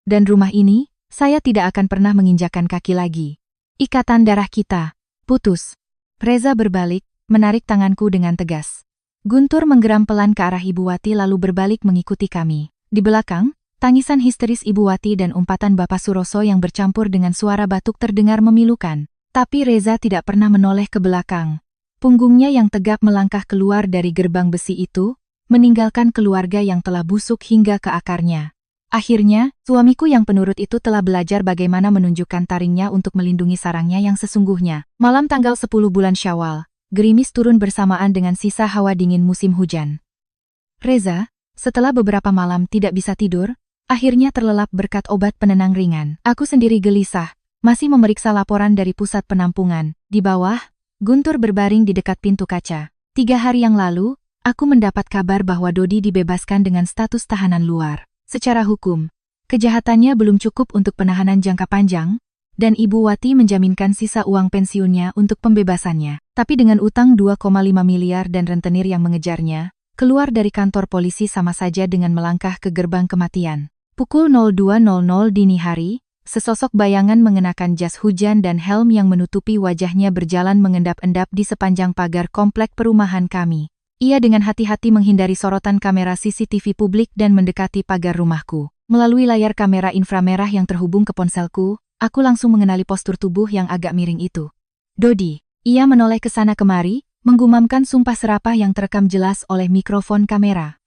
Dan rumah ini, saya tidak akan pernah menginjakkan kaki lagi. Ikatan darah kita putus. Reza berbalik, menarik tanganku dengan tegas. Guntur menggeram pelan ke arah Ibu Wati lalu berbalik mengikuti kami. Di belakang, tangisan histeris Ibu Wati dan umpatan Bapak Suroso yang bercampur dengan suara batuk terdengar memilukan. Tapi Reza tidak pernah menoleh ke belakang. Punggungnya yang tegap melangkah keluar dari gerbang besi itu, meninggalkan keluarga yang telah busuk hingga ke akarnya. Akhirnya, suamiku yang penurut itu telah belajar bagaimana menunjukkan taringnya untuk melindungi sarangnya yang sesungguhnya. Malam tanggal 10 bulan Syawal, gerimis turun bersamaan dengan sisa hawa dingin musim hujan. Reza, setelah beberapa malam tidak bisa tidur, akhirnya terlelap berkat obat penenang ringan. Aku sendiri gelisah, masih memeriksa laporan dari pusat penampungan. Di bawah, Guntur berbaring di dekat pintu kaca. 3 hari yang lalu, aku mendapat kabar bahwa Dodi dibebaskan dengan status tahanan luar. Secara hukum, kejahatannya belum cukup untuk penahanan jangka panjang, dan Ibu Wati menjaminkan sisa uang pensiunnya untuk pembebasannya. Tapi dengan utang 2,5 miliar dan rentenir yang mengejarnya, keluar dari kantor polisi sama saja dengan melangkah ke gerbang kematian. Pukul 02.00 dini hari, sesosok bayangan mengenakan jas hujan dan helm yang menutupi wajahnya berjalan mengendap-endap di sepanjang pagar komplek perumahan kami. Ia dengan hati-hati menghindari sorotan kamera CCTV publik dan mendekati pagar rumahku. Melalui layar kamera inframerah yang terhubung ke ponselku, aku langsung mengenali postur tubuh yang agak miring itu. Dodi. Ia menoleh ke sana kemari, menggumamkan sumpah serapah yang terekam jelas oleh mikrofon kamera.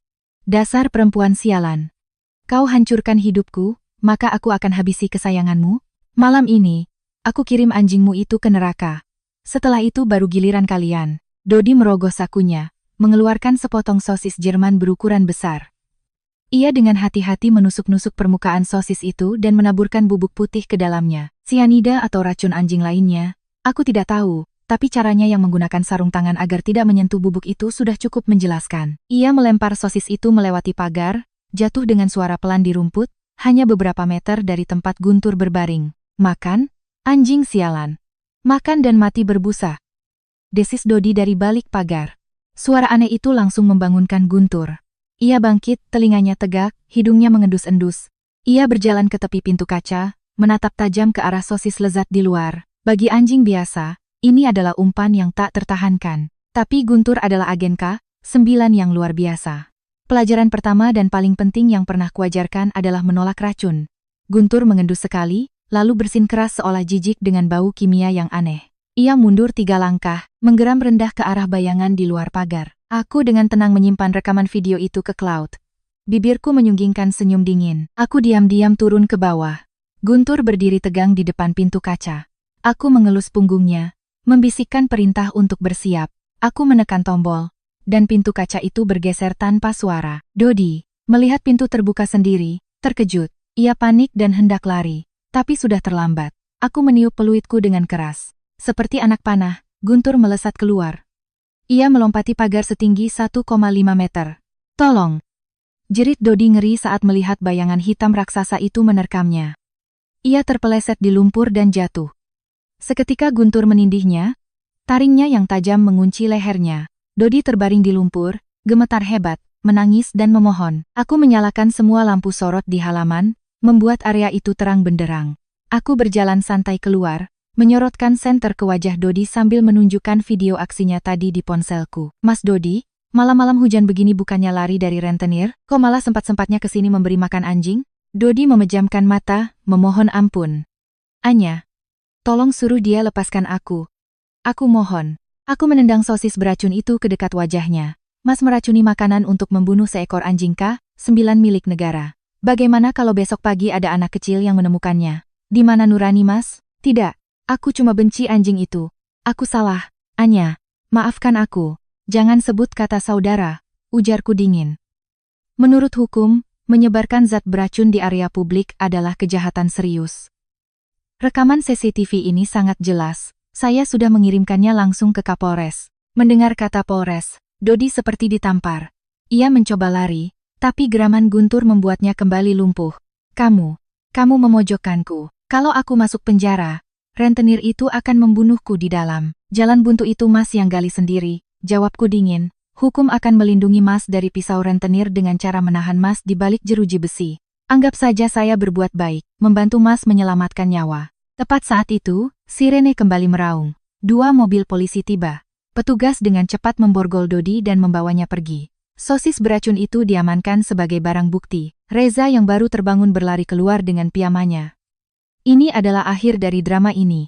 Dasar perempuan sialan. Kau hancurkan hidupku, maka aku akan habisi kesayanganmu. Malam ini, aku kirim anjingmu itu ke neraka. Setelah itu baru giliran kalian. Dodi merogoh sakunya, mengeluarkan sepotong sosis Jerman berukuran besar. Ia dengan hati-hati menusuk-nusuk permukaan sosis itu dan menaburkan bubuk putih ke dalamnya. Sianida atau racun anjing lainnya, aku tidak tahu, tapi caranya yang menggunakan sarung tangan agar tidak menyentuh bubuk itu sudah cukup menjelaskan. Ia melempar sosis itu melewati pagar, jatuh dengan suara pelan di rumput, hanya beberapa meter dari tempat Guntur berbaring. Makan, anjing sialan. Makan dan mati berbusa. Desis Dodi dari balik pagar. Suara aneh itu langsung membangunkan Guntur. Ia bangkit, telinganya tegak, hidungnya mengendus-endus. Ia berjalan ke tepi pintu kaca, menatap tajam ke arah sosis lezat di luar. Bagi anjing biasa, ini adalah umpan yang tak tertahankan. Tapi Guntur adalah agen K9 yang luar biasa. Pelajaran pertama dan paling penting yang pernah kuajarkan adalah menolak racun. Guntur mengendus sekali, lalu bersin keras seolah jijik dengan bau kimia yang aneh. Ia mundur 3 langkah, menggeram rendah ke arah bayangan di luar pagar. Aku dengan tenang menyimpan rekaman video itu ke cloud. Bibirku menyunggingkan senyum dingin. Aku diam-diam turun ke bawah. Guntur berdiri tegang di depan pintu kaca. Aku mengelus punggungnya, membisikkan perintah untuk bersiap. Aku menekan tombol, dan pintu kaca itu bergeser tanpa suara. Dodi, melihat pintu terbuka sendiri, terkejut. Ia panik dan hendak lari, tapi sudah terlambat. Aku meniup peluitku dengan keras. Seperti anak panah, Guntur melesat keluar. Ia melompati pagar setinggi 1,5 meter. Tolong! Jerit Dodi ngeri saat melihat bayangan hitam raksasa itu menerkamnya. Ia terpeleset di lumpur dan jatuh. Seketika Guntur menindihnya, taringnya yang tajam mengunci lehernya. Dodi terbaring di lumpur, gemetar hebat, menangis dan memohon. Aku menyalakan semua lampu sorot di halaman, membuat area itu terang benderang. Aku berjalan santai keluar, menyorotkan senter ke wajah Dodi sambil menunjukkan video aksinya tadi di ponselku. Mas Dodi, malam-malam hujan begini bukannya lari dari rentenir, kok malah sempat-sempatnya kesini memberi makan anjing? Dodi memejamkan mata, memohon ampun. Anya, tolong suruh dia lepaskan aku. Aku mohon. Aku menendang sosis beracun itu ke dekat wajahnya. Mas meracuni makanan untuk membunuh seekor anjing K9 milik negara. Bagaimana kalau besok pagi ada anak kecil yang menemukannya? Di mana nurani mas? Tidak. Aku cuma benci anjing itu. Aku salah. Anya, maafkan aku. Jangan sebut kata saudara, ujarku dingin. Menurut hukum, menyebarkan zat beracun di area publik adalah kejahatan serius. Rekaman CCTV ini sangat jelas. Saya sudah mengirimkannya langsung ke Kapolres. Mendengar kata Polres, Dodi seperti ditampar. Ia mencoba lari, tapi geraman Guntur membuatnya kembali lumpuh. Kamu memojokkanku. Kalau aku masuk penjara, rentenir itu akan membunuhku di dalam. Jalan buntu itu Mas yang gali sendiri, jawabku dingin. Hukum akan melindungi Mas dari pisau rentenir dengan cara menahan Mas di balik jeruji besi. Anggap saja saya berbuat baik, membantu Mas menyelamatkan nyawa. Tepat saat itu, sirene kembali meraung. 2 mobil polisi tiba. Petugas dengan cepat memborgol Dodi dan membawanya pergi. Sosis beracun itu diamankan sebagai barang bukti. Reza yang baru terbangun berlari keluar dengan piyamanya. Ini adalah akhir dari drama ini.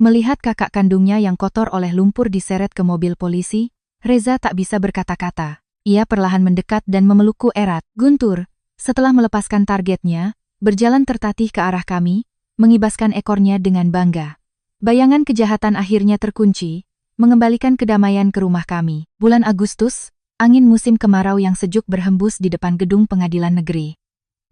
Melihat kakak kandungnya yang kotor oleh lumpur diseret ke mobil polisi, Reza tak bisa berkata-kata. Ia perlahan mendekat dan memelukku erat. Guntur, setelah melepaskan targetnya, berjalan tertatih ke arah kami, mengibaskan ekornya dengan bangga. Bayangan kejahatan akhirnya terkunci, mengembalikan kedamaian ke rumah kami. Bulan Agustus, angin musim kemarau yang sejuk berhembus di depan gedung pengadilan negeri.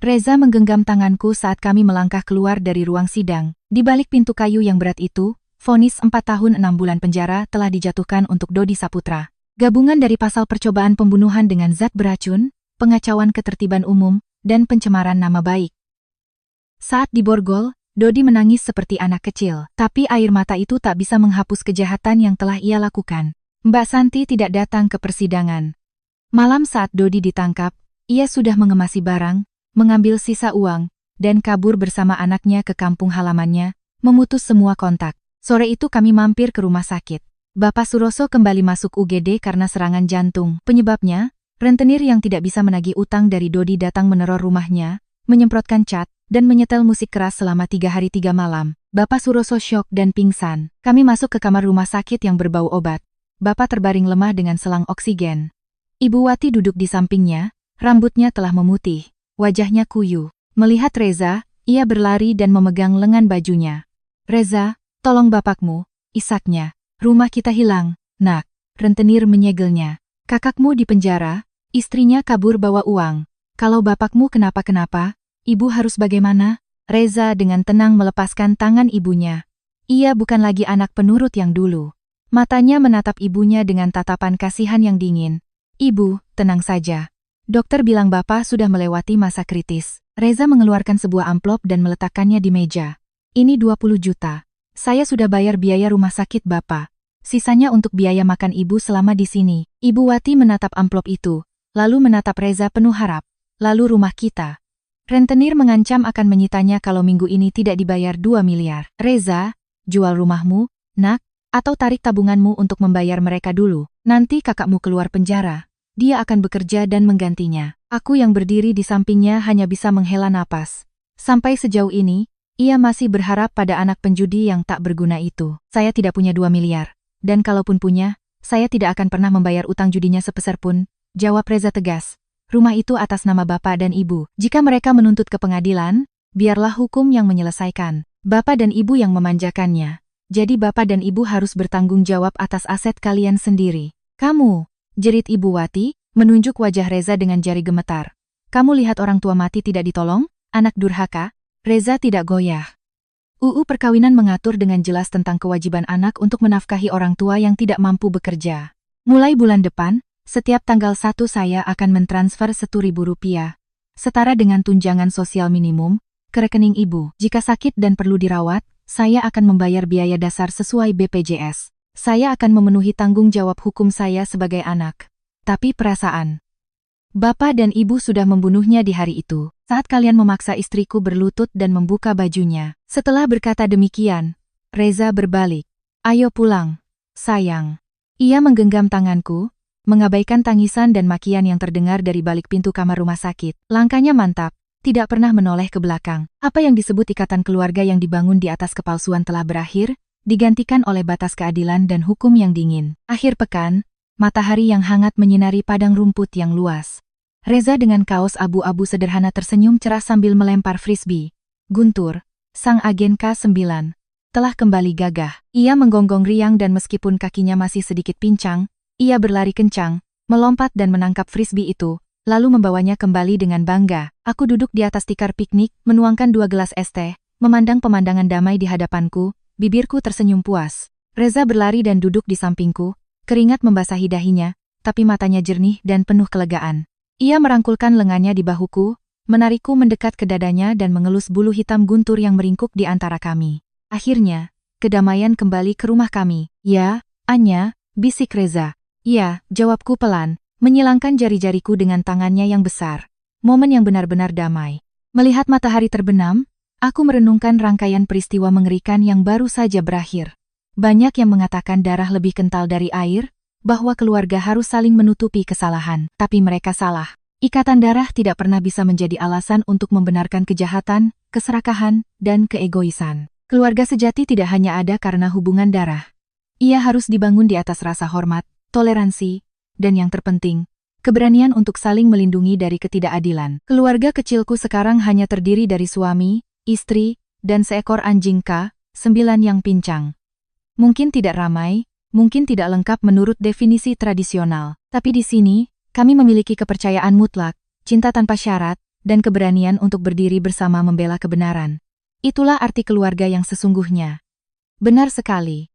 Reza menggenggam tanganku saat kami melangkah keluar dari ruang sidang. Di balik pintu kayu yang berat itu, vonis 4 tahun 6 bulan penjara telah dijatuhkan untuk Dodi Saputra. Gabungan dari pasal percobaan pembunuhan dengan zat beracun, pengacauan ketertiban umum, dan pencemaran nama baik. Saat diborgol, Dodi menangis seperti anak kecil, tapi air mata itu tak bisa menghapus kejahatan yang telah ia lakukan. Mbak Santi tidak datang ke persidangan. Malam saat Dodi ditangkap, ia sudah mengemasi barang, mengambil sisa uang, dan kabur bersama anaknya ke kampung halamannya, memutus semua kontak. Sore itu kami mampir ke rumah sakit. Bapak Suroso kembali masuk UGD karena serangan jantung. Penyebabnya, rentenir yang tidak bisa menagih utang dari Dodi datang meneror rumahnya, menyemprotkan cat, dan menyetel musik keras selama 3 hari 3 malam. Bapak Suroso syok dan pingsan. Kami masuk ke kamar rumah sakit yang berbau obat. Bapak terbaring lemah dengan selang oksigen. Ibu Wati duduk di sampingnya, rambutnya telah memutih. Wajahnya kuyu. Melihat Reza, ia berlari dan memegang lengan bajunya. Reza, tolong bapakmu, isaknya. Rumah kita hilang, nak. Rentenir menyegelnya. Kakakmu di penjara, istrinya kabur bawa uang. Kalau bapakmu kenapa-kenapa, ibu harus bagaimana? Reza dengan tenang melepaskan tangan ibunya. Ia bukan lagi anak penurut yang dulu. Matanya menatap ibunya dengan tatapan kasihan yang dingin. Ibu, tenang saja. Dokter bilang Bapak sudah melewati masa kritis. Reza mengeluarkan sebuah amplop dan meletakkannya di meja. Ini 20 juta. Saya sudah bayar biaya rumah sakit Bapak. Sisanya untuk biaya makan Ibu selama di sini. Ibu Wati menatap amplop itu, lalu menatap Reza penuh harap. Lalu rumah kita. Rentenir mengancam akan menyitanya kalau minggu ini tidak dibayar 2 miliar. Reza, jual rumahmu, nak, atau tarik tabunganmu untuk membayar mereka dulu. Nanti kakakmu keluar penjara. Dia akan bekerja dan menggantinya. Aku yang berdiri di sampingnya hanya bisa menghela napas. Sampai sejauh ini, ia masih berharap pada anak penjudi yang tak berguna itu. Saya tidak punya 2 miliar. Dan kalaupun punya, saya tidak akan pernah membayar utang judinya sepeser pun, jawab Reza tegas. Rumah itu atas nama Bapak dan Ibu. Jika mereka menuntut ke pengadilan, biarlah hukum yang menyelesaikan. Bapak dan Ibu yang memanjakannya. Jadi Bapak dan Ibu harus bertanggung jawab atas aset kalian sendiri. Kamu, jerit Ibu Wati, menunjuk wajah Reza dengan jari gemetar. Kamu lihat orang tua mati tidak ditolong, anak durhaka? Reza tidak goyah. UU Perkawinan mengatur dengan jelas tentang kewajiban anak untuk menafkahi orang tua yang tidak mampu bekerja. Mulai bulan depan, setiap tanggal 1 saya akan mentransfer Rp1.000, setara dengan tunjangan sosial minimum, ke rekening ibu. Jika sakit dan perlu dirawat, saya akan membayar biaya dasar sesuai BPJS. Saya akan memenuhi tanggung jawab hukum saya sebagai anak. Tapi perasaan. Bapak dan Ibu sudah membunuhnya di hari itu, saat kalian memaksa istriku berlutut dan membuka bajunya. Setelah berkata demikian, Reza berbalik. Ayo pulang, sayang. Ia menggenggam tanganku, mengabaikan tangisan dan makian yang terdengar dari balik pintu kamar rumah sakit. Langkahnya mantap, tidak pernah menoleh ke belakang. Apa yang disebut ikatan keluarga yang dibangun di atas kepalsuan telah berakhir, digantikan oleh batas keadilan dan hukum yang dingin. Akhir pekan, matahari yang hangat menyinari padang rumput yang luas. Reza dengan kaos abu-abu sederhana tersenyum cerah sambil melempar frisbee. Guntur, sang agen K9, telah kembali gagah. Ia menggonggong riang dan meskipun kakinya masih sedikit pincang, ia berlari kencang, melompat dan menangkap frisbee itu, lalu membawanya kembali dengan bangga. Aku duduk di atas tikar piknik, menuangkan 2 gelas es teh, memandang pemandangan damai di hadapanku. Bibirku tersenyum puas. Reza berlari dan duduk di sampingku, keringat membasahi dahinya, tapi matanya jernih dan penuh kelegaan. Ia merangkulkan lengannya di bahuku, menarikku mendekat ke dadanya dan mengelus bulu hitam guntur yang meringkuk di antara kami. Akhirnya, kedamaian kembali ke rumah kami. Ya, Anya, bisik Reza. Iya, jawabku pelan, menyilangkan jari-jariku dengan tangannya yang besar. Momen yang benar-benar damai. Melihat matahari terbenam, aku merenungkan rangkaian peristiwa mengerikan yang baru saja berakhir. Banyak yang mengatakan darah lebih kental dari air, bahwa keluarga harus saling menutupi kesalahan, tapi mereka salah. Ikatan darah tidak pernah bisa menjadi alasan untuk membenarkan kejahatan, keserakahan, dan keegoisan. Keluarga sejati tidak hanya ada karena hubungan darah. Ia harus dibangun di atas rasa hormat, toleransi, dan yang terpenting, keberanian untuk saling melindungi dari ketidakadilan. Keluarga kecilku sekarang hanya terdiri dari suami, istri, dan seekor anjing K9 yang pincang. Mungkin tidak ramai, mungkin tidak lengkap menurut definisi tradisional, tapi di sini, kami memiliki kepercayaan mutlak, cinta tanpa syarat, dan keberanian untuk berdiri bersama membela kebenaran. Itulah arti keluarga yang sesungguhnya. Benar sekali.